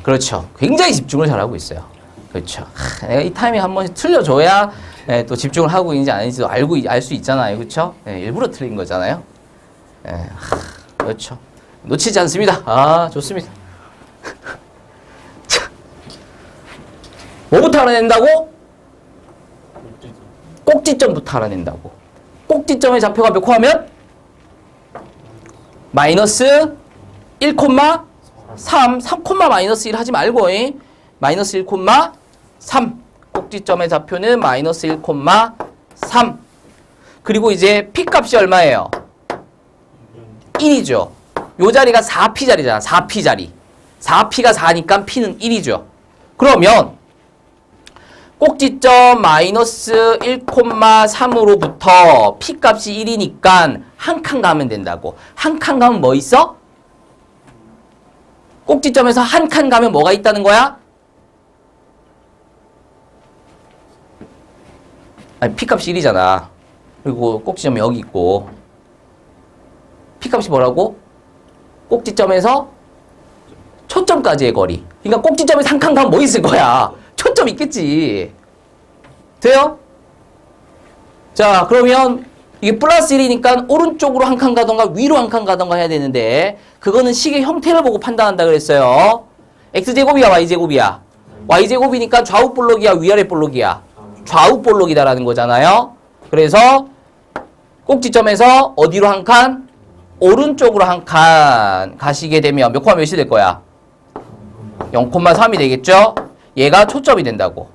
그렇죠. 굉장히 집중을 잘하고 있어요. 그렇죠. 내가 이 타이밍 한 번씩 틀려줘야 또 집중을 하고 있는지 아닌지도 알 수 있잖아요. 그렇죠? 일부러 틀린 거잖아요. 그렇죠. 놓치지 않습니다. 아, 좋습니다. 뭐부터 알아낸다고? 꼭지점부터 알아낸다고. 꼭지점의 좌표가 몇 코 하면? 마이너스 1,3, 3, 마이너스 1 하지 말고, 마이너스 1,3. 꼭지점의 좌표는 마이너스 1,3. 그리고 이제 P값이 얼마예요? 1이죠. 요 자리가 4P 자리잖아. 4P 자리. 4P가 4니까 P는 1이죠. 그러면 꼭지점 마이너스 1,3으로부터 P값이 1이니까 한 칸 가면 된다고. 한 칸 가면 뭐 있어? 꼭지점에서 한 칸 가면 뭐가 있다는 거야? 아니, P값이 1이잖아. 그리고 꼭지점이 여기 있고. P값이 뭐라고? 꼭지점에서 초점까지의 거리. 그러니까 꼭지점에서 한 칸 가면 뭐 있을 거야? 초점 있겠지. 돼요? 자, 그러면 이게 플러스 1이니까 오른쪽으로 한 칸 가던가 위로 한 칸 가던가 해야 되는데, 그거는 식의 형태를 보고 판단한다 그랬어요. x제곱이야 y제곱이야? y제곱이니까 좌우 볼록이야 위아래 볼록이야? 좌우 볼록이다라는 거잖아요. 그래서 꼭지점에서 어디로 한 칸? 오른쪽으로 한 칸 가시게 되면 몇 콤마 몇이 될 거야? 0,3이 되겠죠? 얘가 초점이 된다고.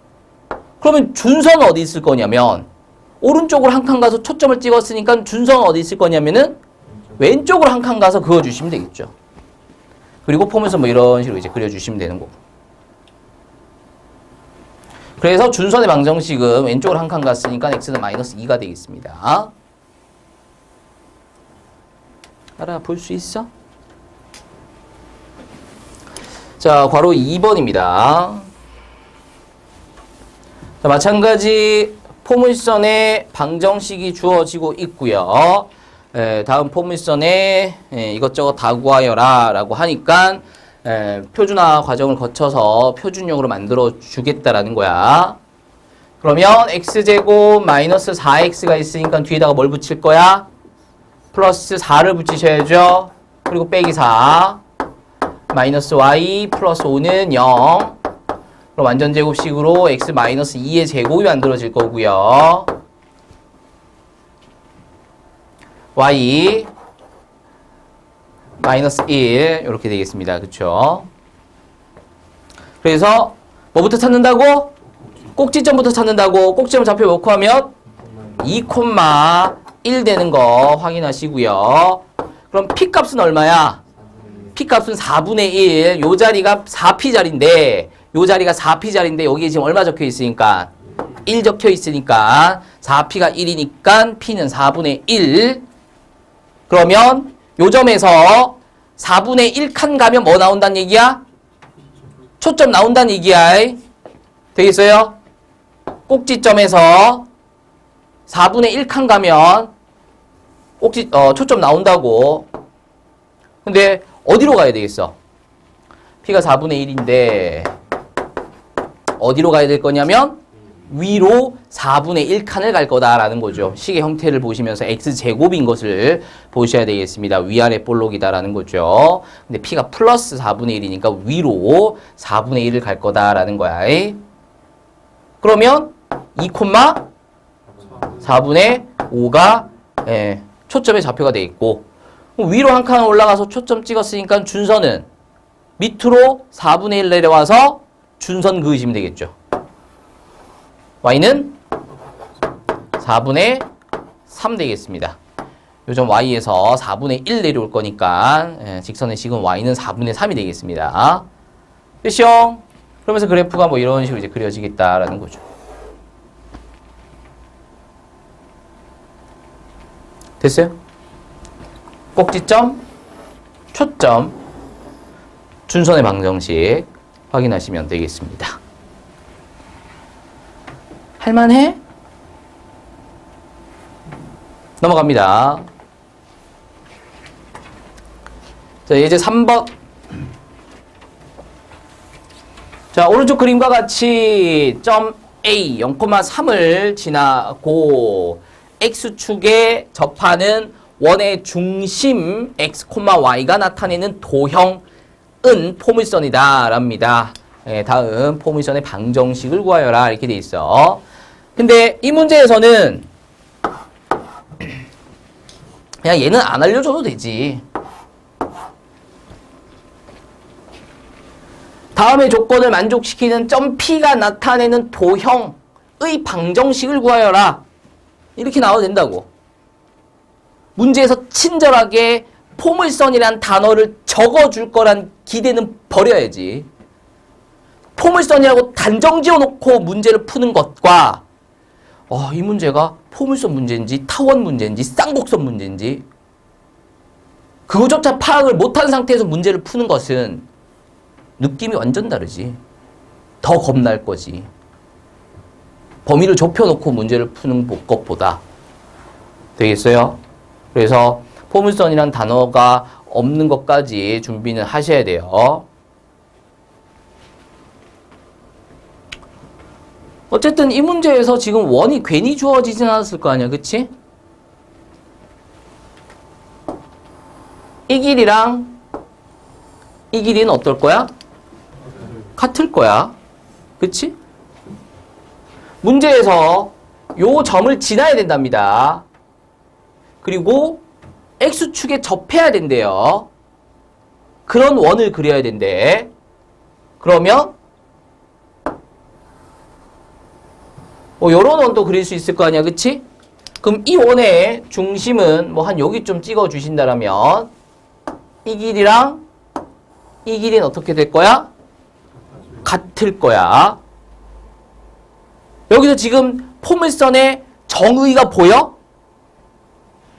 그러면 준선은 어디 있을 거냐면, 오른쪽으로 한 칸 가서 초점을 찍었으니까 준선은 어디 있을 거냐면은 왼쪽으로 한 칸 가서 그어주시면 되겠죠. 그리고 포면서 뭐 이런 식으로 이제 그려주시면 되는 거고. 그래서 준선의 방정식은 왼쪽으로 한 칸 갔으니까 x는 마이너스 2가 되겠습니다. 알아볼 수 있어? 자, 괄호 2번입니다. 자, 마찬가지 포물선의 방정식이 주어지고 있고요. 다음 포물선에 이것저것 다 구하여라 라고 하니까 표준화 과정을 거쳐서 표준형으로 만들어 주겠다라는 거야. 그러면 x제곱 마이너스 4x가 있으니까 뒤에다가 뭘 붙일 거야? 플러스 4를 붙이셔야죠. 그리고 빼기 4. 마이너스 y 플러스 5는 0. 그럼 완전 제곱식으로 x 마이너스 2의 제곱이 만들어질 거고요. y 마이너스 1 이렇게 되겠습니다. 그쵸? 그래서 뭐부터 찾는다고? 꼭지점부터 찾는다고. 꼭지점 좌표 몇 코 하면? 2,1 되는 거 확인하시고요. 그럼 P값은 얼마야? P값은 4분의 1. 요 자리가 4P 자리인데 요 자리가 4P 자리인데 여기에 지금 얼마 적혀 있으니까 1 적혀 있으니까 4P가 1이니까 P는 4분의 1. 그러면 요 점에서 4분의 1칸 가면 뭐 나온다는 얘기야? 초점 나온다는 얘기야. 되겠어요? 꼭지점에서 4분의 1칸 가면 초점 나온다고. 근데 어디로 가야 되겠어? P가 4분의 1인데 어디로 가야 될 거냐면 위로 4분의 1칸을 갈 거다라는 거죠. 식의 형태를 보시면서 x제곱인 것을 보셔야 되겠습니다. 위아래 볼록이다라는 거죠. 근데 P가 플러스 4분의 1이니까 위로 4분의 1을 갈 거다라는 거야. 그러면 2,4분의 5가 초점의 좌표가 돼 있고 위로 한 칸 올라가서 초점 찍었으니까 준선은 밑으로 4분의 1 내려와서 준선 그으시면 되겠죠. y는 4분의 3 되겠습니다. 요점 y에서 4분의 1 내려올 거니까 직선의 식은 y는 4분의 3이 되겠습니다. 됐죠? 그러면서 그래프가 뭐 이런 식으로 이제 그려지겠다라는 거죠. 됐어요? 꼭지점, 초점, 준선의 방정식 확인하시면 되겠습니다. 할만해? 넘어갑니다. 자, 이제 3번. 자, 오른쪽 그림과 같이 점 A 0,3을 지나고 X축에 접하는 원의 중심 X, Y가 나타내는 도형은 포물선이다 랍니다. 다음 포물선의 방정식을 구하여라 이렇게 돼 있어. 근데 이 문제에서는 그냥 얘는 안 알려줘도 되지. 다음의 조건을 만족시키는 점 P가 나타내는 도형의 방정식을 구하여라. 이렇게 나와도 된다고. 문제에서 친절하게 포물선이란 단어를 적어줄 거란 기대는 버려야지. 포물선이라고 단정 지어놓고 문제를 푸는 것과 이 문제가 포물선 문제인지 타원 문제인지 쌍곡선 문제인지 그거조차 파악을 못한 상태에서 문제를 푸는 것은 느낌이 완전 다르지. 더 겁날 거지. 범위를 좁혀놓고 문제를 푸는 것보다. 되겠어요? 그래서 포물선이란 단어가 없는 것까지 준비는 하셔야 돼요. 어쨌든 이 문제에서 지금 원이 괜히 주어지진 않았을 거 아니야, 그치? 이 길이랑 이 길이는 어떨 거야? 같을 거야. 그치? 문제에서 요 점을 지나야 된답니다. 그리고 X축에 접해야 된대요. 그런 원을 그려야 된대. 그러면 요런 원도 그릴 수 있을 거 아니야, 그치? 그럼 이 원의 중심은 뭐 한 여기 좀 찍어 주신다라면 이 길이랑 이 길이는 어떻게 될 거야? 같을 거야. 여기서 지금 포물선의 정의가 보여?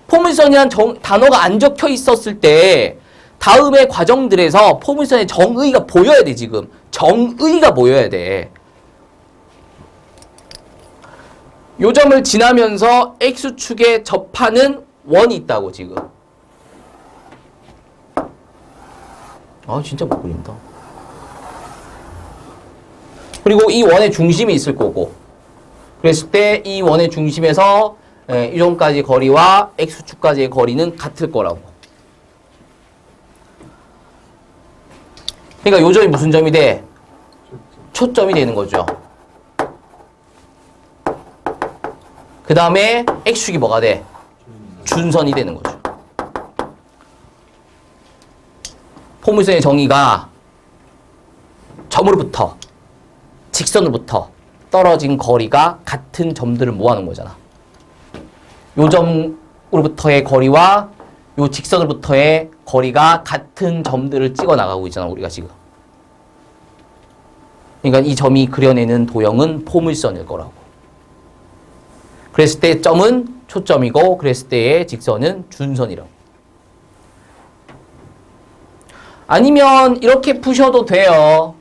포물선이란 단어가 안 적혀 있었을 때 다음의 과정들에서 포물선의 정의가 보여야 돼, 지금. 정의가 보여야 돼. 요 점을 지나면서 X축에 접하는 원이 있다고, 지금. 진짜 못 그린다. 그리고 이 원의 중심이 있을 거고. 그랬을 때 이 원의 중심에서 이 점까지 거리와 X축까지의 거리는 같을 거라고. 그러니까 요 점이 무슨 점이 돼? 초점이 되는 거죠. 그 다음에 X축이 뭐가 돼? 준선이 되는 거죠. 포물선의 정의가 점으로부터 직선으로부터 떨어진 거리가 같은 점들을 모아놓은 거잖아. 요 점으로부터의 거리와 요 직선으로부터의 거리가 같은 점들을 찍어 나가고 있잖아, 우리가 지금. 그러니까 이 점이 그려내는 도형은 포물선일 거라고. 그랬을 때 점은 초점이고, 그랬을 때의 직선은 준선이라고. 아니면 이렇게 푸셔도 돼요.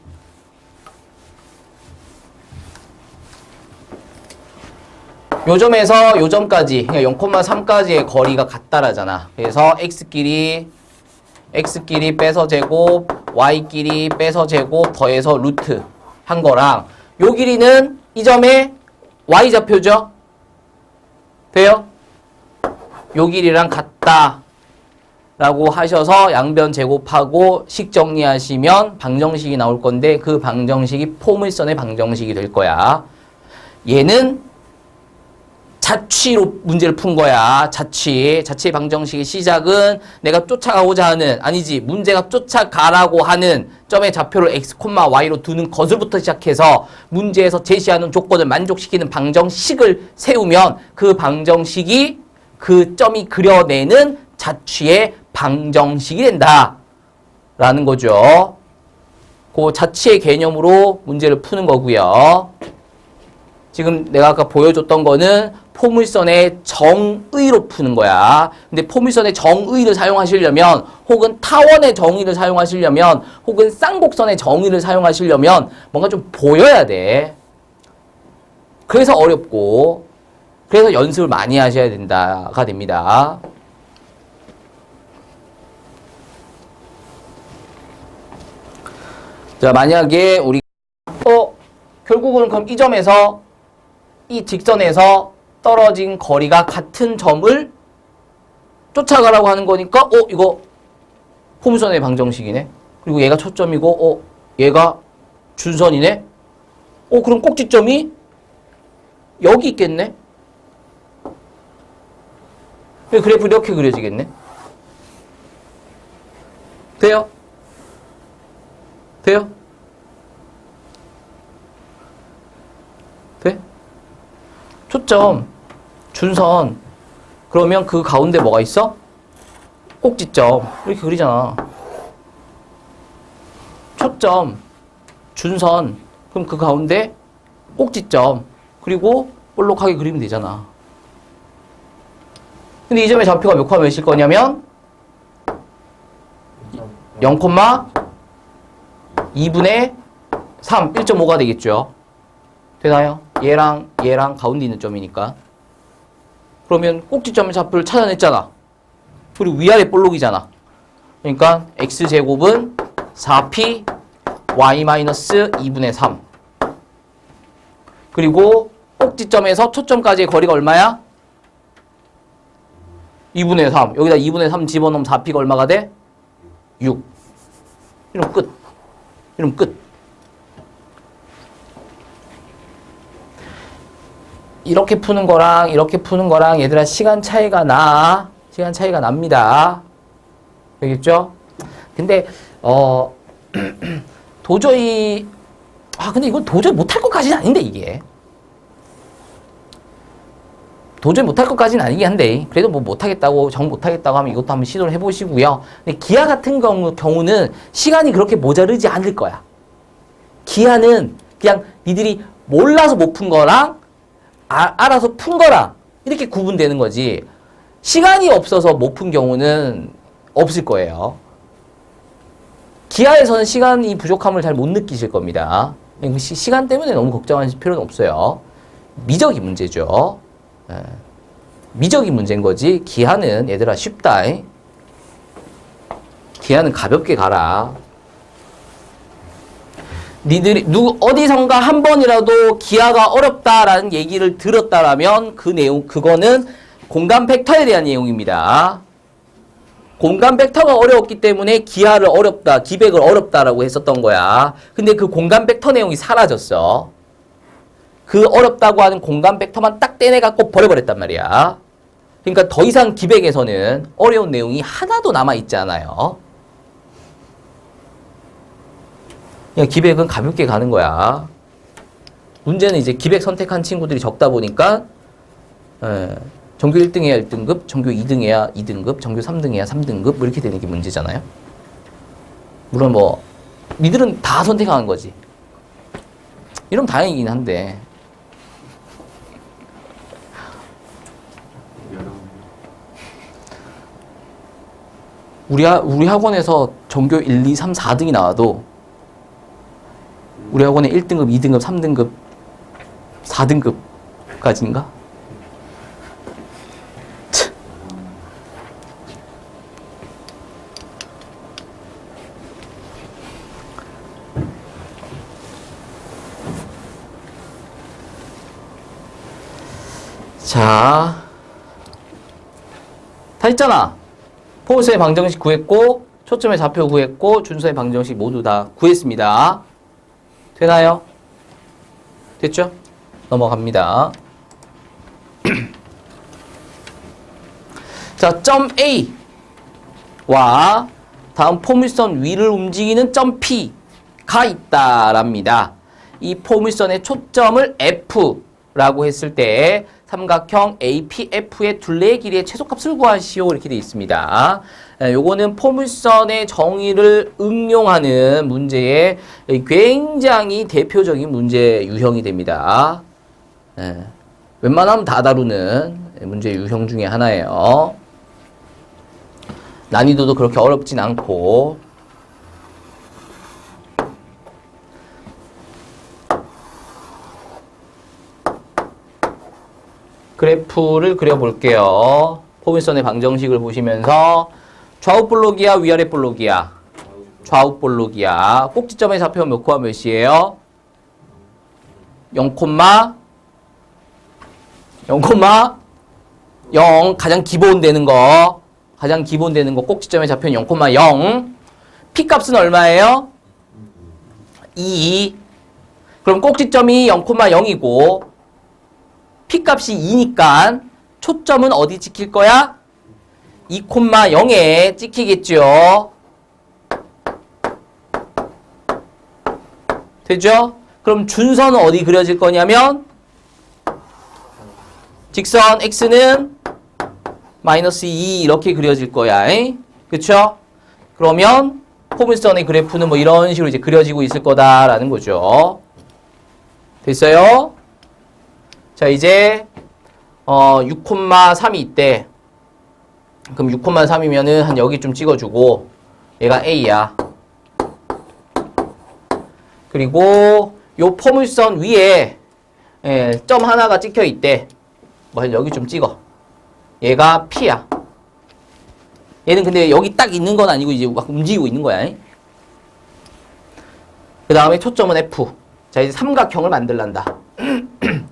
요 점에서 요 점까지, 그러니까 0,3까지의 거리가 같다라잖아. 그래서 x끼리 빼서 제곱, y끼리 빼서 제곱, 더해서 루트 한 거랑, 요 길이는 이 점의 y좌표죠? 돼요? 요 길이랑 같다 라고 하셔서 양변 제곱하고 식 정리하시면 방정식이 나올 건데, 그 방정식이 포물선의 방정식이 될 거야. 얘는 자취로 문제를 푼 거야. 자취의 방정식의 시작은 내가 쫓아가고자 하는, 아니지, 문제가 쫓아가라고 하는 점의 좌표를 x, y로 두는 것을부터 시작해서 문제에서 제시하는 조건을 만족시키는 방정식을 세우면 그 방정식이 그 점이 그려내는 자취의 방정식이 된다 라는 거죠. 그 자취의 개념으로 문제를 푸는 거고요. 지금 내가 아까 보여줬던 거는 포물선의 정의로 푸는 거야. 근데 포물선의 정의를 사용하시려면, 혹은 타원의 정의를 사용하시려면, 혹은 쌍곡선의 정의를 사용하시려면 뭔가 좀 보여야 돼. 그래서 어렵고, 그래서 연습을 많이 하셔야 된다가 됩니다. 자, 만약에 우리 결국은 그럼 이 점에서, 이 직선에서 떨어진 거리가 같은 점을 쫓아가라고 하는 거니까, 이거 포물선의 방정식이네. 그리고 얘가 초점이고, 얘가 준선이네. 그럼 꼭지점이 여기 있겠네. 그래프 이렇게 그려지겠네. 돼요? 돼요? 돼? 초점, 준선. 그러면 그 가운데 뭐가 있어? 꼭지점. 이렇게 그리잖아. 초점, 준선. 그럼 그 가운데 꼭지점. 그리고 볼록하게 그리면 되잖아. 근데 이 점의 좌표가 몇 콤마 몇일 거냐면 0,2분의 3, 1.5가 되겠죠. 되나요? 얘랑 가운데 있는 점이니까. 그러면 꼭지점의 좌표를 찾아냈잖아. 그리고 위아래 볼록이잖아. 그러니까 x제곱은 4p y-2분의 3. 그리고 꼭지점에서 초점까지의 거리가 얼마야? 2분의 3. 여기다 2분의 3 집어넣으면 4p가 얼마가 돼? 6. 이러면 끝. 이러면 끝. 이렇게 푸는 거랑 이렇게 푸는 거랑 얘들아 시간 차이가 나. 시간 차이가 납니다. 알겠죠? 근데 도저히 근데 이건 도저히 못할 것까지는 아닌데 이게. 도저히 못할 것까지는 아니긴 한데 그래도 뭐 못하겠다고 정 못하겠다고 하면 이것도 한번 시도를 해보시고요. 근데 기하 같은 경우는 시간이 그렇게 모자르지 않을 거야. 기하는 그냥 니들이 몰라서 못 푼 거랑 알아서 푼 거랑 이렇게 구분되는 거지. 시간이 없어서 못 푼 경우는 없을 거예요. 기하에서는 시간이 부족함을 잘 못 느끼실 겁니다. 시간 때문에 너무 걱정하실 필요는 없어요. 미적이 문제죠. 미적이 문제인 거지. 기하는 얘들아 쉽다. 기하는 가볍게 가라. 니들이 어디선가 한 번이라도 기하가 어렵다라는 얘기를 들었다라면 그 내용 그거는 공간 벡터에 대한 내용입니다. 공간 벡터가 어려웠기 때문에 기하를 어렵다, 기백을 어렵다라고 했었던 거야. 근데 그 공간 벡터 내용이 사라졌어. 그 어렵다고 하는 공간 벡터만 딱 떼내갖고 버려버렸단 말이야. 그러니까 더 이상 기백에서는 어려운 내용이 하나도 남아있지 않아요. 그냥 기백은 가볍게 가는 거야. 문제는 이제 기백 선택한 친구들이 적다 보니까 전교 1등해야 1등급, 전교 2등해야 2등급, 전교 3등해야 3등급 뭐 이렇게 되는 게 문제잖아요. 물론 뭐 니들은 다 선택하는 거지. 이러면 다행이긴 한데 우리 학원에서 전교 1, 2, 3, 4등이 나와도 우리 학원에 1등급, 2등급, 3등급, 4등급까지인가? 자, 다 했잖아. 포물선의 방정식 구했고, 초점의 좌표 구했고, 준선의 방정식 모두 다 구했습니다. 되나요? 됐죠? 넘어갑니다. 자, 점 A와 다음 포물선 위를 움직이는 점 P가 있다랍니다. 이 포물선의 초점을 F라고 했을 때 삼각형 APF의 둘레의 길이의 최소값을 구하시오 이렇게 되어 있습니다. 요거는 포물선의 정의를 응용하는 문제의 굉장히 대표적인 문제 유형이 됩니다. 웬만하면 다 다루는 문제 유형 중에 하나예요. 난이도도 그렇게 어렵진 않고 그래프를 그려볼게요. 포물선의 방정식을 보시면서 좌우 볼록이야, 위아래 볼록이야? 좌우 볼록이야. 꼭지점의 좌표 몇 코와 몇이에요? 0, 0, 가장 기본 되는 거. 가장 기본 되는 거 꼭지점의 좌표는 0,0. P값은 얼마예요? 2. 그럼 꼭지점이 0,0이고 P값이 2니까 초점은 어디 찍힐 거야? 2,0에 찍히겠죠. 되죠? 그럼 준선은 어디 그려질 거냐면 직선 X는 마이너스 2 이렇게 그려질 거야. 그쵸? 그러면 포물선의 그래프는 뭐 이런 식으로 이제 그려지고 있을 거다라는 거죠. 됐어요? 자, 이제 6,3이 있대. 그럼 6,3이면은 한 여기 좀 찍어주고 얘가 A야. 그리고 요 포물선 위에 점 하나가 찍혀 있대. 뭐 여기 좀 찍어. 얘가 P야. 얘는 근데 여기 딱 있는 건 아니고 이제 막 움직이고 있는 거야. 그 다음에 초점은 F. 자, 이제 삼각형을 만들란다.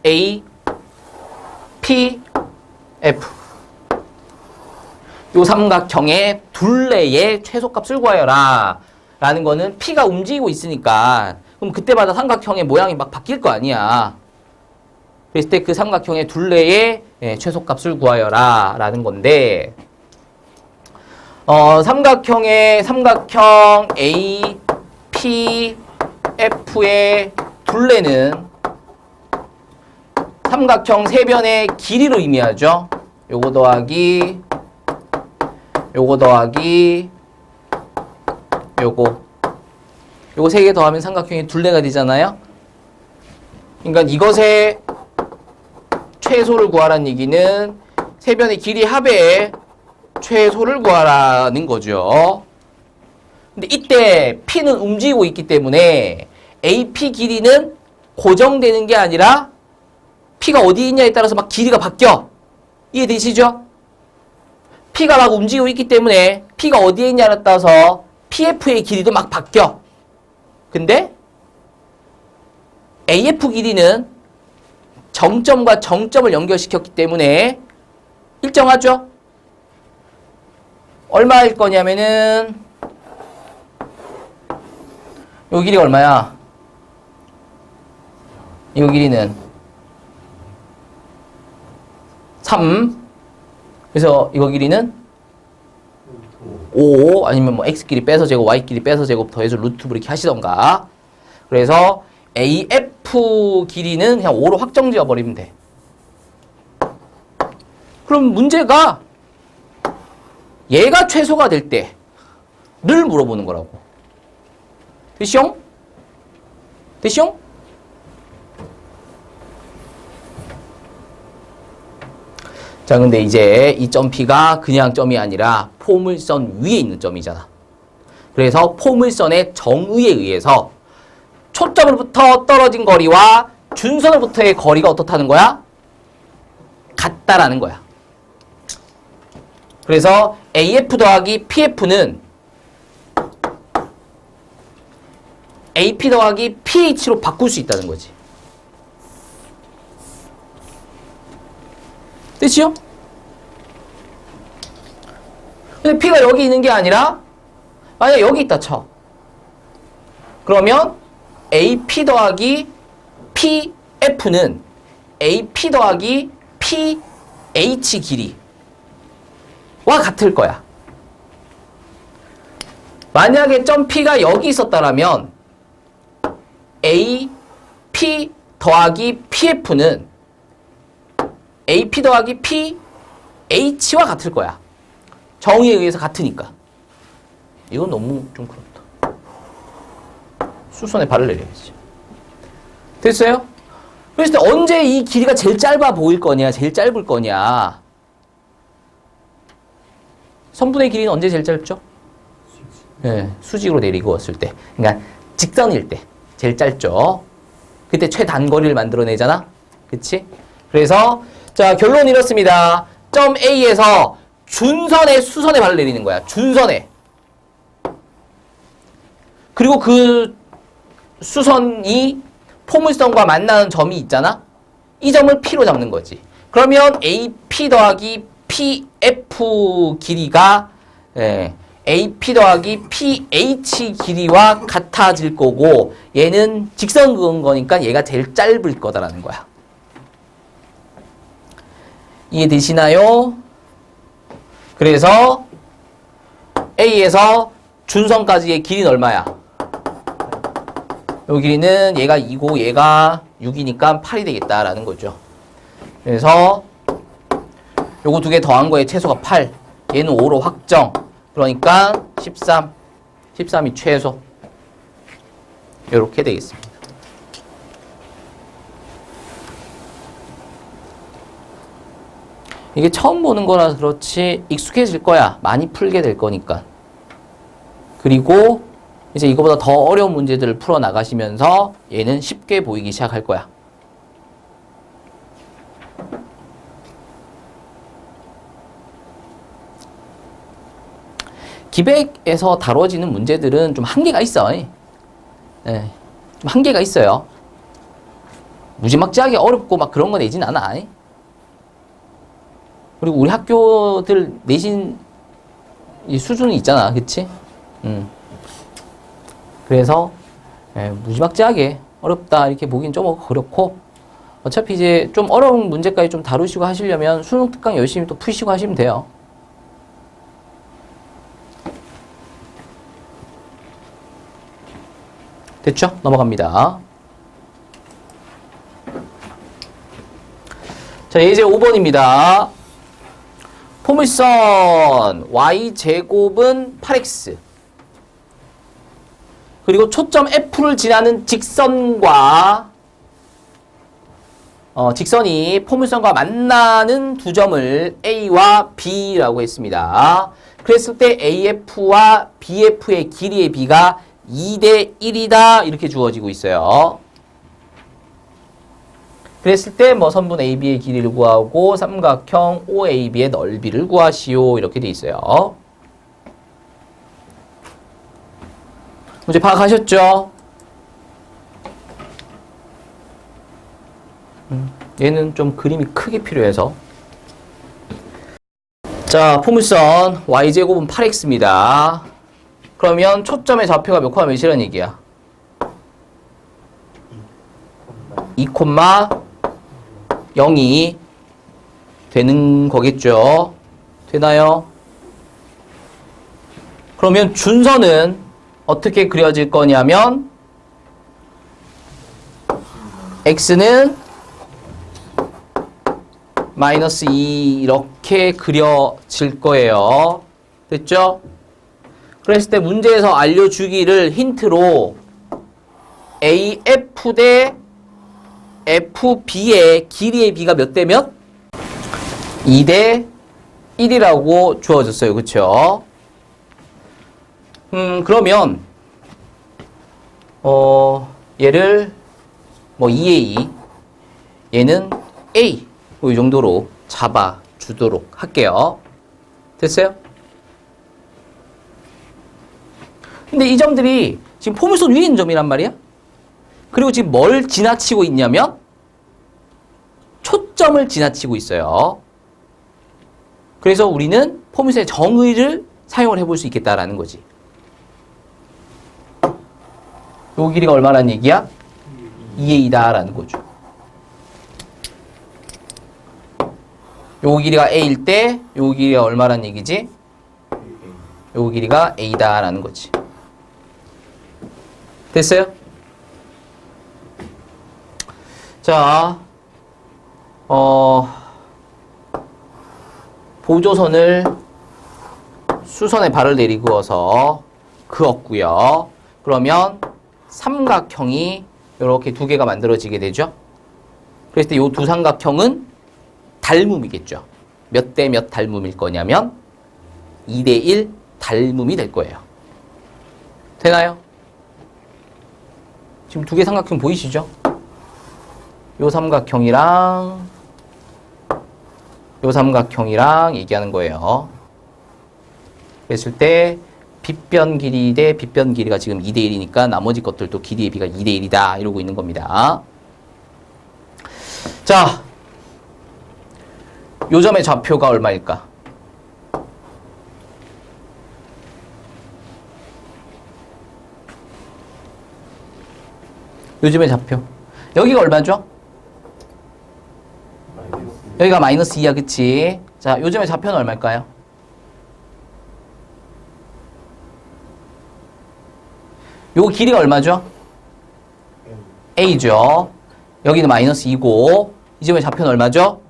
A, P, F. 요 삼각형의 둘레의 최소값을 구하여라. 라는 거는 P가 움직이고 있으니까 그럼 그때마다 삼각형의 모양이 막 바뀔 거 아니야. 그랬을 때 그 삼각형의 둘레의 최소값을 구하여라. 라는 건데 삼각형 A, P, F의 둘레는 삼각형 세 변의 길이를 의미하죠. 요거 더하기 요거 세 개 더하면 삼각형이 둘레가 되잖아요. 그러니까 이것의 최소를 구하라는 얘기는 세 변의 길이 합의 최소를 구하라는 거죠. 근데 이때 P는 움직이고 있기 때문에 AP 길이는 고정되는 게 아니라 P가 어디 있냐에 따라서 막 길이가 바뀌어. 이해되시죠? P가 막 움직이고 있기 때문에 P가 어디에 있냐에 따라서 PF의 길이도 막 바뀌어. 근데 AF 길이는 정점과 정점을 연결시켰기 때문에 일정하죠? 얼마일 거냐면은 요 길이가 얼마야? 이 길이는 3. 그래서 이거 길이는 5 아니면 뭐 x끼리 빼서 제곱, y끼리 빼서 제곱 더해서 루트 이렇게 하시던가. 그래서 AF 길이는 그냥 5로 확정 지어 버리면 돼. 그럼 문제가 얘가 최소가 될 때를 물어보는 거라고. 됐쇼? 됐쇼? 자, 근데 이제 이 점 P가 그냥 점이 아니라 포물선 위에 있는 점이잖아. 그래서 포물선의 정의에 의해서 초점으로부터 떨어진 거리와 준선으로부터의 거리가 어떻다는 거야? 같다라는 거야. 그래서 AF 더하기 PF는 AP 더하기 PH로 바꿀 수 있다는 거지. 됐지요? 근데 P가 여기 있는 게 아니라 만약 여기 있다 쳐. 그러면 AP 더하기 PF는 AP 더하기 PH 길이와 같을 거야. 만약에 점 P가 여기 있었다라면 AP 더하기 PF는 AP 더하기 PH와 같을 거야. 정의에 의해서 같으니까. 이건 너무 좀 그렇다. 수선에 발을 내려야지. 됐어요? 그랬을 때 언제 이 길이가 제일 짧아 보일 거냐, 제일 짧을 거냐. 선분의 길이는 언제 제일 짧죠? 네, 수직으로 내리고었을 때. 그러니까 직선일 때 제일 짧죠. 그때 최단거리를 만들어내잖아. 그치? 그래서 자, 결론 이렇습니다. 점 A에서 준선에 수선에 발을 내리는 거야. 준선에. 그리고 그 수선이 포물선과 만나는 점이 있잖아. 이 점을 P로 잡는 거지. 그러면 AP 더하기 PF 길이가 AP 더하기 PH 길이와 같아질 거고 얘는 직선 그은 거니까 얘가 제일 짧을 거다라는 거야. 이해되시나요? 그래서 A에서 준선까지의 길이는 얼마야? 요 길이는 얘가 2고 얘가 6이니까 8이 되겠다라는 거죠. 그래서 요거 두 개 더한 거에 최소가 8. 얘는 5로 확정. 그러니까 13. 13이 최소. 요렇게 되겠습니다. 이게 처음 보는 거라서 그렇지 익숙해질 거야. 많이 풀게 될 거니까. 그리고 이제 이거보다 더 어려운 문제들을 풀어 나가시면서 얘는 쉽게 보이기 시작할 거야. 기백에서 다뤄지는 문제들은 좀 한계가 있어. 좀 한계가 있어요. 무지막지하게 어렵고 막 그런 거 내진 않아. 그리고 우리 학교들 내신 수준이 있잖아. 그치? 그래서 무지막지하게 어렵다 이렇게 보긴 좀 어렵고 어차피 이제 좀 어려운 문제까지 좀 다루시고 하시려면 수능 특강 열심히 또 푸시고 하시면 돼요. 됐죠? 넘어갑니다. 자, 예제 5번입니다. 포물선 y제곱은 8x 그리고 초점 F를 지나는 직선과 직선이 포물선과 만나는 두 점을 A와 B라고 했습니다. 그랬을 때 AF와 BF의 길이의 비가 2대 1이다 이렇게 주어지고 있어요. 그랬을 때 뭐 선분 AB의 길이를 구하고 삼각형 OAB의 넓이를 구하시오 이렇게 돼 있어요. 문제 파악하셨죠? 얘는 좀 그림이 크게 필요해서 자, 포물선 y제곱은 8x입니다. 그러면 초점의 좌표가 몇 콤마 몇이라는 얘기야? 2,0이 되는 거겠죠. 되나요? 그러면 준선은 어떻게 그려질 거냐면 x는 마이너스 2 이렇게 그려질 거예요. 됐죠? 그랬을 때 문제에서 알려주기를 힌트로 AF 대 FB의 길이의 B가 몇 대 몇? 2 대 1이라고 주어졌어요. 그쵸? 그러면 얘를 뭐 2에 2 얘는 A 이 정도로 잡아주도록 할게요. 됐어요? 근데 이 점들이 지금 포물선 위에 있는 점이란 말이야. 그리고 지금 뭘 지나치고 있냐면 초점을 지나치고 있어요. 그래서 우리는 포물선의 정의를 사용을 해볼 수 있겠다라는 거지. 요 길이가 얼마라는 얘기야? 2에 2다라는 거죠. 요 길이가 A일 때 요 길이가 얼마라는 얘기지? 요 길이가 A다라는 거지. 됐어요? 자, 보조선을 수선에 발을 내리고서 그었고요. 그러면 삼각형이 이렇게 두 개가 만들어지게 되죠. 그랬을 때 이 두 삼각형은 닮음이겠죠. 몇 대 몇 닮음일 거냐면 2 대 1 닮음이 될 거예요. 되나요? 지금 두 개 삼각형 보이시죠? 요 삼각형이랑 요 삼각형이랑 얘기하는 거예요. 그랬을 때 빗변 길이 대 빗변 길이가 지금 2대 1이니까 나머지 것들도 길이의 비가 2대 1이다 이러고 있는 겁니다. 자, 요 점의 좌표가 얼마일까? 요 점의 좌표. 여기가 얼마죠? 여기가 마이너스 2야, 그치? 자, 요 점의 좌표는 얼마일까요? 요 길이가 얼마죠? A죠. 여기는 마이너스 2고, 이 점의 좌표는 얼마죠?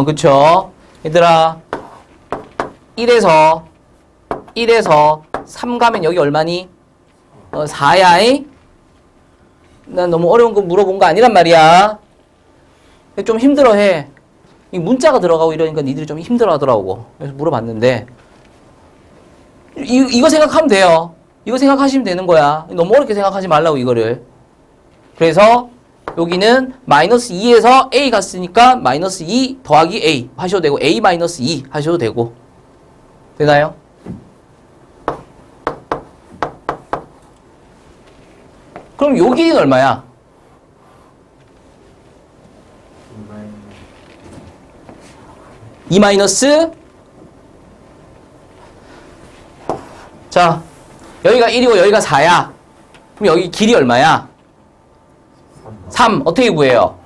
그쵸. 얘들아, 1에서 3 가면 여기 얼마니? 4야. 난 너무 어려운 거 물어본 거 아니란 말이야. 좀 힘들어해. 문자가 들어가고 이러니까 니들이 좀 힘들어 하더라고. 그래서 물어봤는데, 이거 생각하면 돼요. 이거 생각하시면 되는 거야. 너무 어렵게 생각하지 말라고, 이거를. 그래서 여기는 마이너스 2에서 A 갔으니까 마이너스 2 더하기 A 하셔도 되고 A 마이너스 2 하셔도 되고. 되나요? 그럼 요 길이는 얼마야? 2 마이너스 자, 여기가 1이고 여기가 4야. 그럼 여기 길이 얼마야? 3. 어떻게 구해요?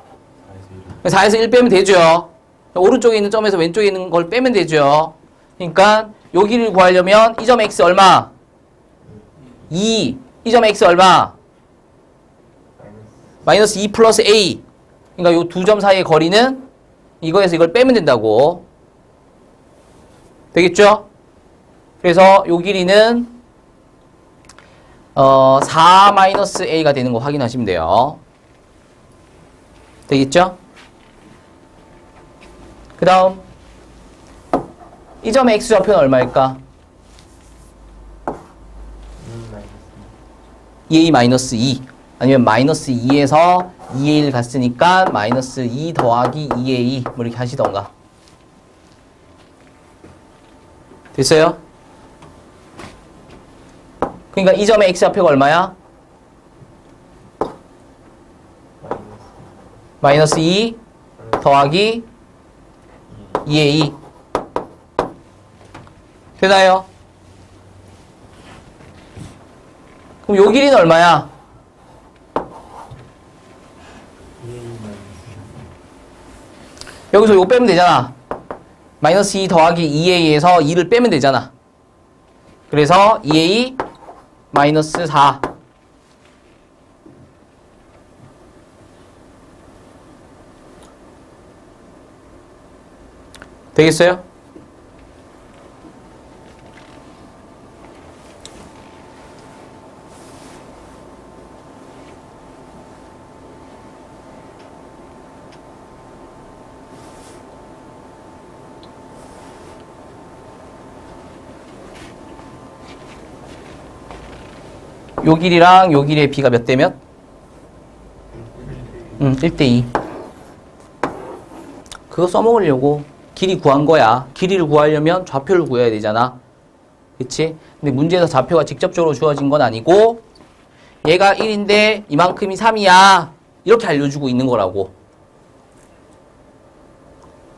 4에서 1 빼면 되죠. 오른쪽에 있는 점에서 왼쪽에 있는 걸 빼면 되죠. 그러니까 요 길이를 구하려면 이 점 x 얼마? 2. 이 점 x 얼마? 마이너스 2 플러스 a. 그러니까 요 두 점 사이의 거리는 이거에서 이걸 빼면 된다고. 되겠죠? 그래서 요 길이는 4 마이너스 a가 되는 거 확인하시면 돼요. 되겠죠? 그 다음 이 점의 x좌표는 얼마일까? 2a 마이너스 2 아니면 마이너스 2에서 2에 1 갔으니까 마이너스 2 더하기 2에 2 뭐 이렇게 하시던가. 됐어요? 그러니까 이 점의 x좌표가 얼마야? 마이너스 2 더하기 2에 2 되나요? 그럼 요 길이는 얼마야? 여기서 요거 빼면 되잖아. 마이너스 2 더하기 2a에서 2를 빼면 되잖아. 그래서 2a 마이너스 4 되겠어요? 요 길이랑 요 길이의 비가 몇 대 몇? 1대2. 그거 써먹으려고 길이 구한 거야. 길이를 구하려면 좌표를 구해야 되잖아. 그치? 근데 문제에서 좌표가 직접적으로 주어진 건 아니고 얘가 1인데 이만큼이 3이야. 이렇게 알려주고 있는 거라고.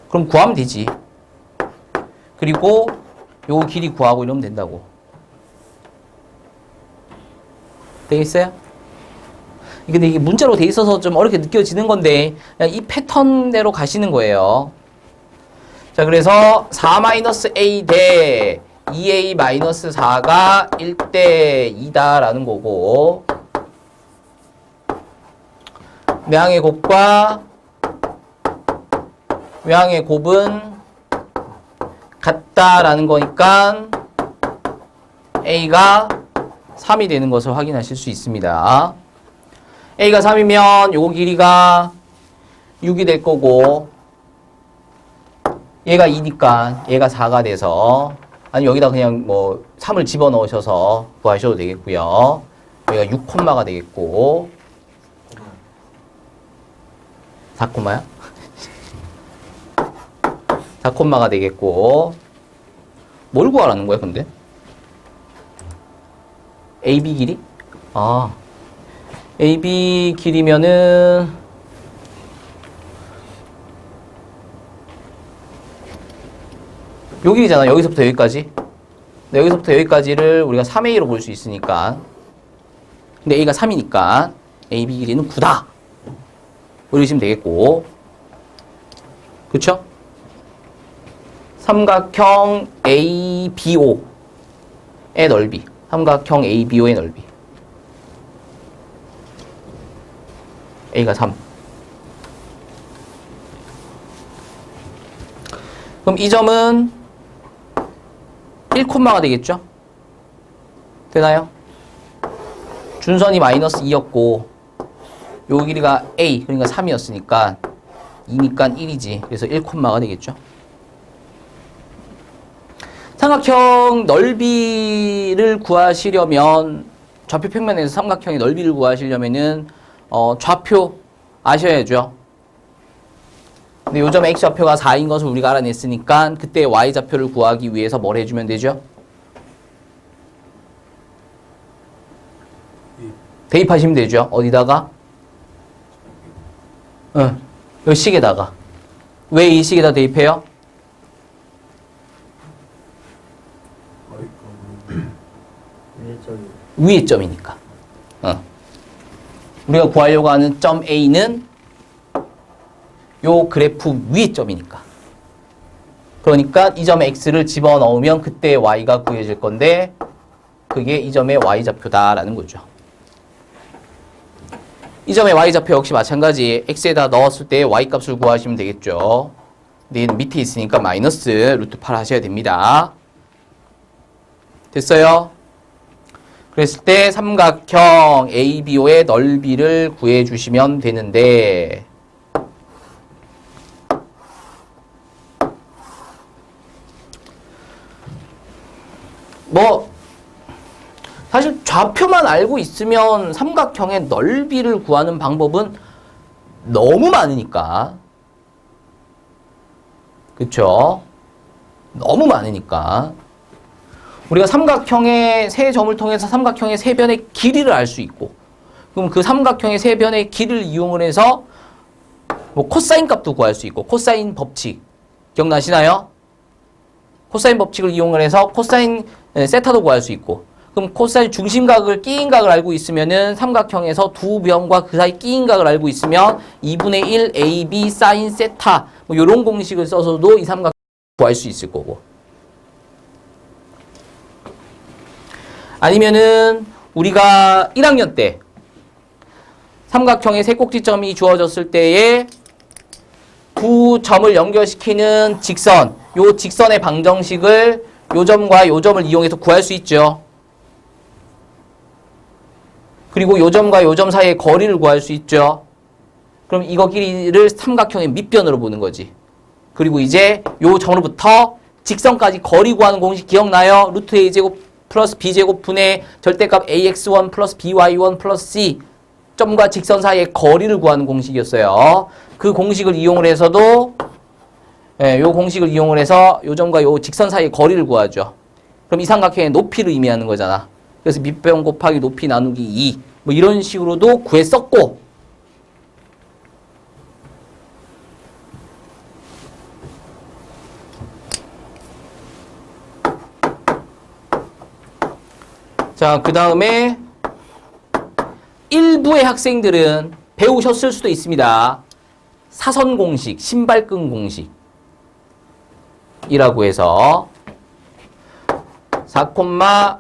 그럼 구하면 되지. 그리고 요 길이 구하고 이러면 된다고. 되겠어요? 근데 이게 문자로 돼 있어서 좀 어렵게 느껴지는 건데 그냥 이 패턴대로 가시는 거예요. 자, 그래서 4-A 대 2A-4가 1대 2다라는 거고 외항의 곱과 외항의 곱은 같다라는 거니까 A가 3이 되는 것을 확인하실 수 있습니다. A가 3이면 요 길이가 6이 될 거고 얘가 2니까 얘가 4가 돼서 아니 여기다 그냥 뭐 3을 집어넣으셔서 구하셔도 되겠고요. 여기가 6 콤마가 되겠고 4 콤마야? 4 콤마가 되겠고 뭘 구하라는 거야 근데? AB 길이? 아, AB 길이면은 요 길이잖아. 여기서부터 여기까지. 근데 여기서부터 여기까지를 우리가 3A로 볼 수 있으니까. 근데 A가 3이니까 AB 길이는 9다. 이러시면 되겠고. 그쵸? 삼각형 ABO의 넓이. 삼각형 ABO의 넓이. A가 3. 그럼 이 점은 1콤마가 되겠죠? 되나요? 준선이 마이너스 2였고 요 길이가 A, 그러니까 3이었으니까 2니까 1이지. 그래서 1콤마가 되겠죠? 삼각형 넓이를 구하시려면 좌표 평면에서 삼각형의 넓이를 구하시려면은 좌표 아셔야죠. 근데 요점 X좌표가 4인 것을 우리가 알아냈으니까 그때 Y좌표를 구하기 위해서 뭘 해주면 되죠? 대입하시면 되죠. 어디다가? 요 식에다가. 왜 이 식에다 대입해요? 위의 점이니까. 우리가 구하려고 하는 점 A는 요 그래프 위의 점이니까. 그러니까 이 점 X를 집어넣으면 그때 Y가 구해질 건데 그게 이 점의 Y좌표다라는 거죠. 이 점의 Y좌표 역시 마찬가지. X에다 넣었을 때 Y값을 구하시면 되겠죠. 근데 얘는 밑에 있으니까 마이너스 루트 8 하셔야 됩니다. 됐어요? 그랬을 때 삼각형 ABO의 넓이를 구해주시면 되는데 뭐 사실 좌표만 알고 있으면 삼각형의 넓이를 구하는 방법은 너무 많으니까 그쵸? 너무 많으니까 우리가 삼각형의 세 점을 통해서 삼각형의 세 변의 길이를 알 수 있고 그럼 그 삼각형의 세 변의 길이를 이용을 해서 뭐 코사인 값도 구할 수 있고 코사인 법칙 기억나시나요? 코사인 법칙을 이용을 해서 코사인 세타도 구할 수 있고 그럼 코사인 중심각을 끼인 각을 알고 있으면은 삼각형에서 두 변과 그 사이 끼인 각을 알고 있으면 2분의 1 AB 사인 세타 뭐 이런 공식을 써서도 이 삼각형 구할 수 있을 거고 아니면은 우리가 1학년 때 삼각형의 세 꼭지점이 주어졌을 때에 두 점을 연결시키는 직선 요 직선의 방정식을 요 점과 요 점을 이용해서 구할 수 있죠. 그리고 요 점과 요 점 사이의 거리를 구할 수 있죠. 그럼 이거 길이를 삼각형의 밑변으로 보는 거지. 그리고 이제 요 점으로부터 직선까지 거리 구하는 공식 기억나요? 루트 a제곱 플러스 b제곱 분의 절대값 ax1 플러스 by1 플러스 c 점과 직선 사이의 거리를 구하는 공식이었어요. 그 공식을 이용을 해서도 요 공식을 이용을 해서 요 점과 요 직선 사이의 거리를 구하죠. 그럼 이 삼각형의 높이를 의미하는 거잖아. 그래서 밑변 곱하기 높이 나누기 2 뭐 이런 식으로도 구했었고, 자, 그 다음에 일부의 학생들은 배우셨을 수도 있습니다. 사선 공식, 신발끈 공식이라고 해서 4,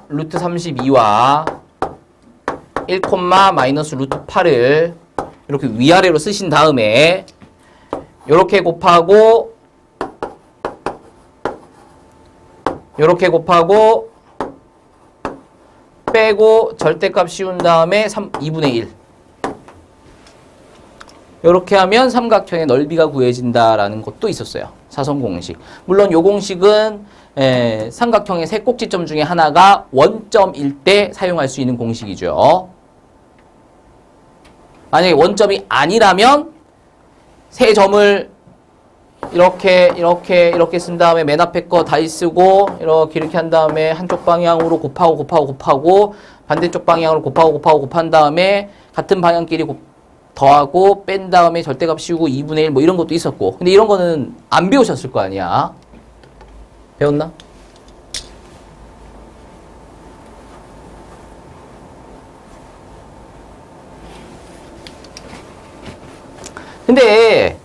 루트 32와 1, 마이너스 루트 8을 이렇게 위아래로 쓰신 다음에 요렇게 곱하고 요렇게 곱하고 빼고 절대값 씌운 다음에 2분의 1 이렇게 하면 삼각형의 넓이가 구해진다라는 것도 있었어요. 사선 공식. 물론 요 공식은 삼각형의 세 꼭지점 중에 하나가 원점일 때 사용할 수 있는 공식이죠. 만약에 원점이 아니라면 세 점을 이렇게 쓴 다음에 맨 앞에 거 다시 쓰고 이렇게 한 다음에 한쪽 방향으로 곱하고 반대쪽 방향으로 곱한 다음에 같은 방향끼리 더하고 뺀 다음에 절대값 씌우고 2분의 1 뭐 이런 것도 있었고, 근데 이런 거는 안 배우셨을 거 아니야. 배웠나? 근데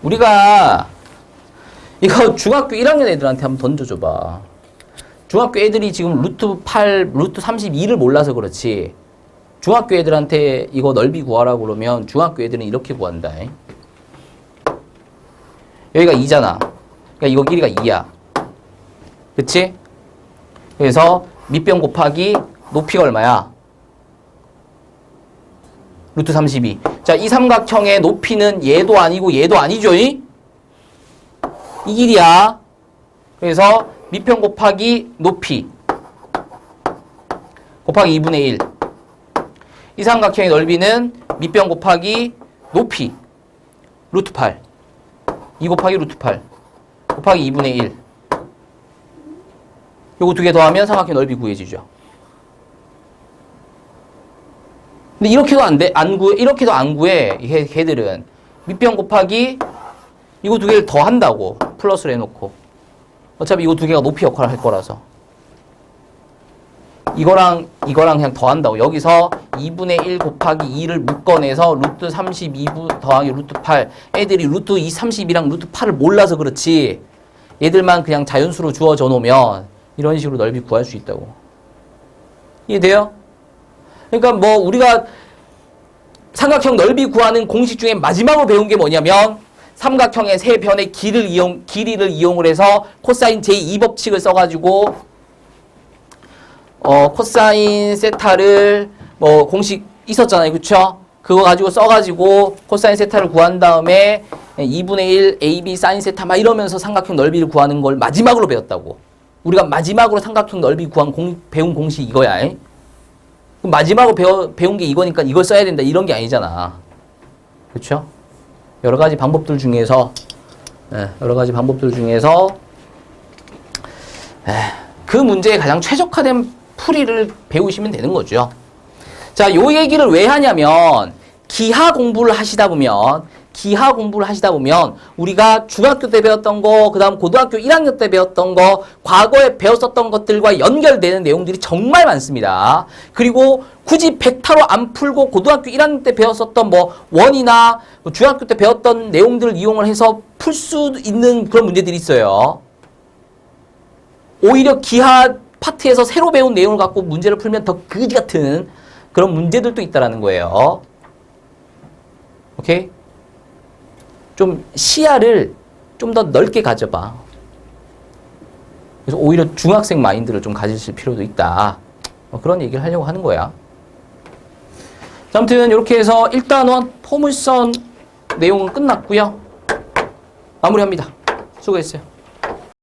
우리가 이거 중학교 1학년 애들한테 한번 던져줘봐. 중학교 애들이 지금 루트 8, 루트 32를 몰라서 그렇지, 중학교 애들한테 이거 넓이 구하라고 그러면 중학교 애들은 이렇게 구한다. 여기가 2잖아. 그러니까 이거 길이가 2야. 그치? 그래서 밑변 곱하기 높이가 얼마야? 루트 32. 자, 이 삼각형의 높이는 얘도 아니고 얘도 아니죠? 이 길이야. 그래서 밑변 곱하기 높이 곱하기 2분의 1. 이 삼각형의 넓이는 밑변 곱하기 높이 루트 8 2 곱하기 루트 8 곱하기 2분의 1. 요거 두 개 더하면 삼각형 넓이 구해지죠. 근데 이렇게도 이렇게도 안 구해. 걔들은 밑변 곱하기 이거 두 개를 더 한다고 플러스를 해놓고, 어차피 이거 두 개가 높이 역할을 할 거라서 이거랑 그냥 더한다고. 여기서 2분의 1 곱하기 2를 묶어내서 루트 32부 더하기 루트 8. 애들이 루트 32랑 루트 8을 몰라서 그렇지, 얘들만 그냥 자연수로 주어져 놓으면 이런 식으로 넓이 구할 수 있다고. 이해돼요? 그러니까 뭐 우리가 삼각형 넓이 구하는 공식 중에 마지막으로 배운 게 뭐냐면, 삼각형의 세 변의 길이를 이용을 해서 코사인 제2법칙을 써가지고 코사인 세타를 뭐 공식 있었잖아요. 그쵸? 그거 가지고 써가지고 코사인 세타를 구한 다음에 2분의 1 AB 사인 세타 막 이러면서 삼각형 넓이를 구하는 걸 마지막으로 배웠다고. 우리가 마지막으로 삼각형 넓이 배운 공식 이거야. 마지막으로 배운 게 이거니까 이걸 써야 된다 이런 게 아니잖아. 그쵸? 여러 가지 방법들 중에서 그 문제에 가장 최적화된 풀이를 배우시면 되는 거죠. 자, 요 얘기를 왜 하냐면 기하 공부를 하시다 보면 우리가 중학교 때 배웠던 거, 그 다음 고등학교 1학년 때 배웠던 거, 과거에 배웠었던 것들과 연결되는 내용들이 정말 많습니다. 그리고 굳이 벡터로 안 풀고 고등학교 1학년 때 배웠었던 뭐 원이나 중학교 때 배웠던 내용들을 이용을 해서 풀 수 있는 그런 문제들이 있어요. 오히려 기하 파트에서 새로 배운 내용을 갖고 문제를 풀면 더 그지 같은 그런 문제들도 있다라는 거예요. 오케이? 좀 시야를 좀 더 넓게 가져봐. 그래서 오히려 중학생 마인드를 좀 가지실 필요도 있다. 그런 얘기를 하려고 하는 거야. 자, 아무튼 이렇게 해서 1단원 포물선 내용은 끝났고요. 마무리합니다. 수고했어요.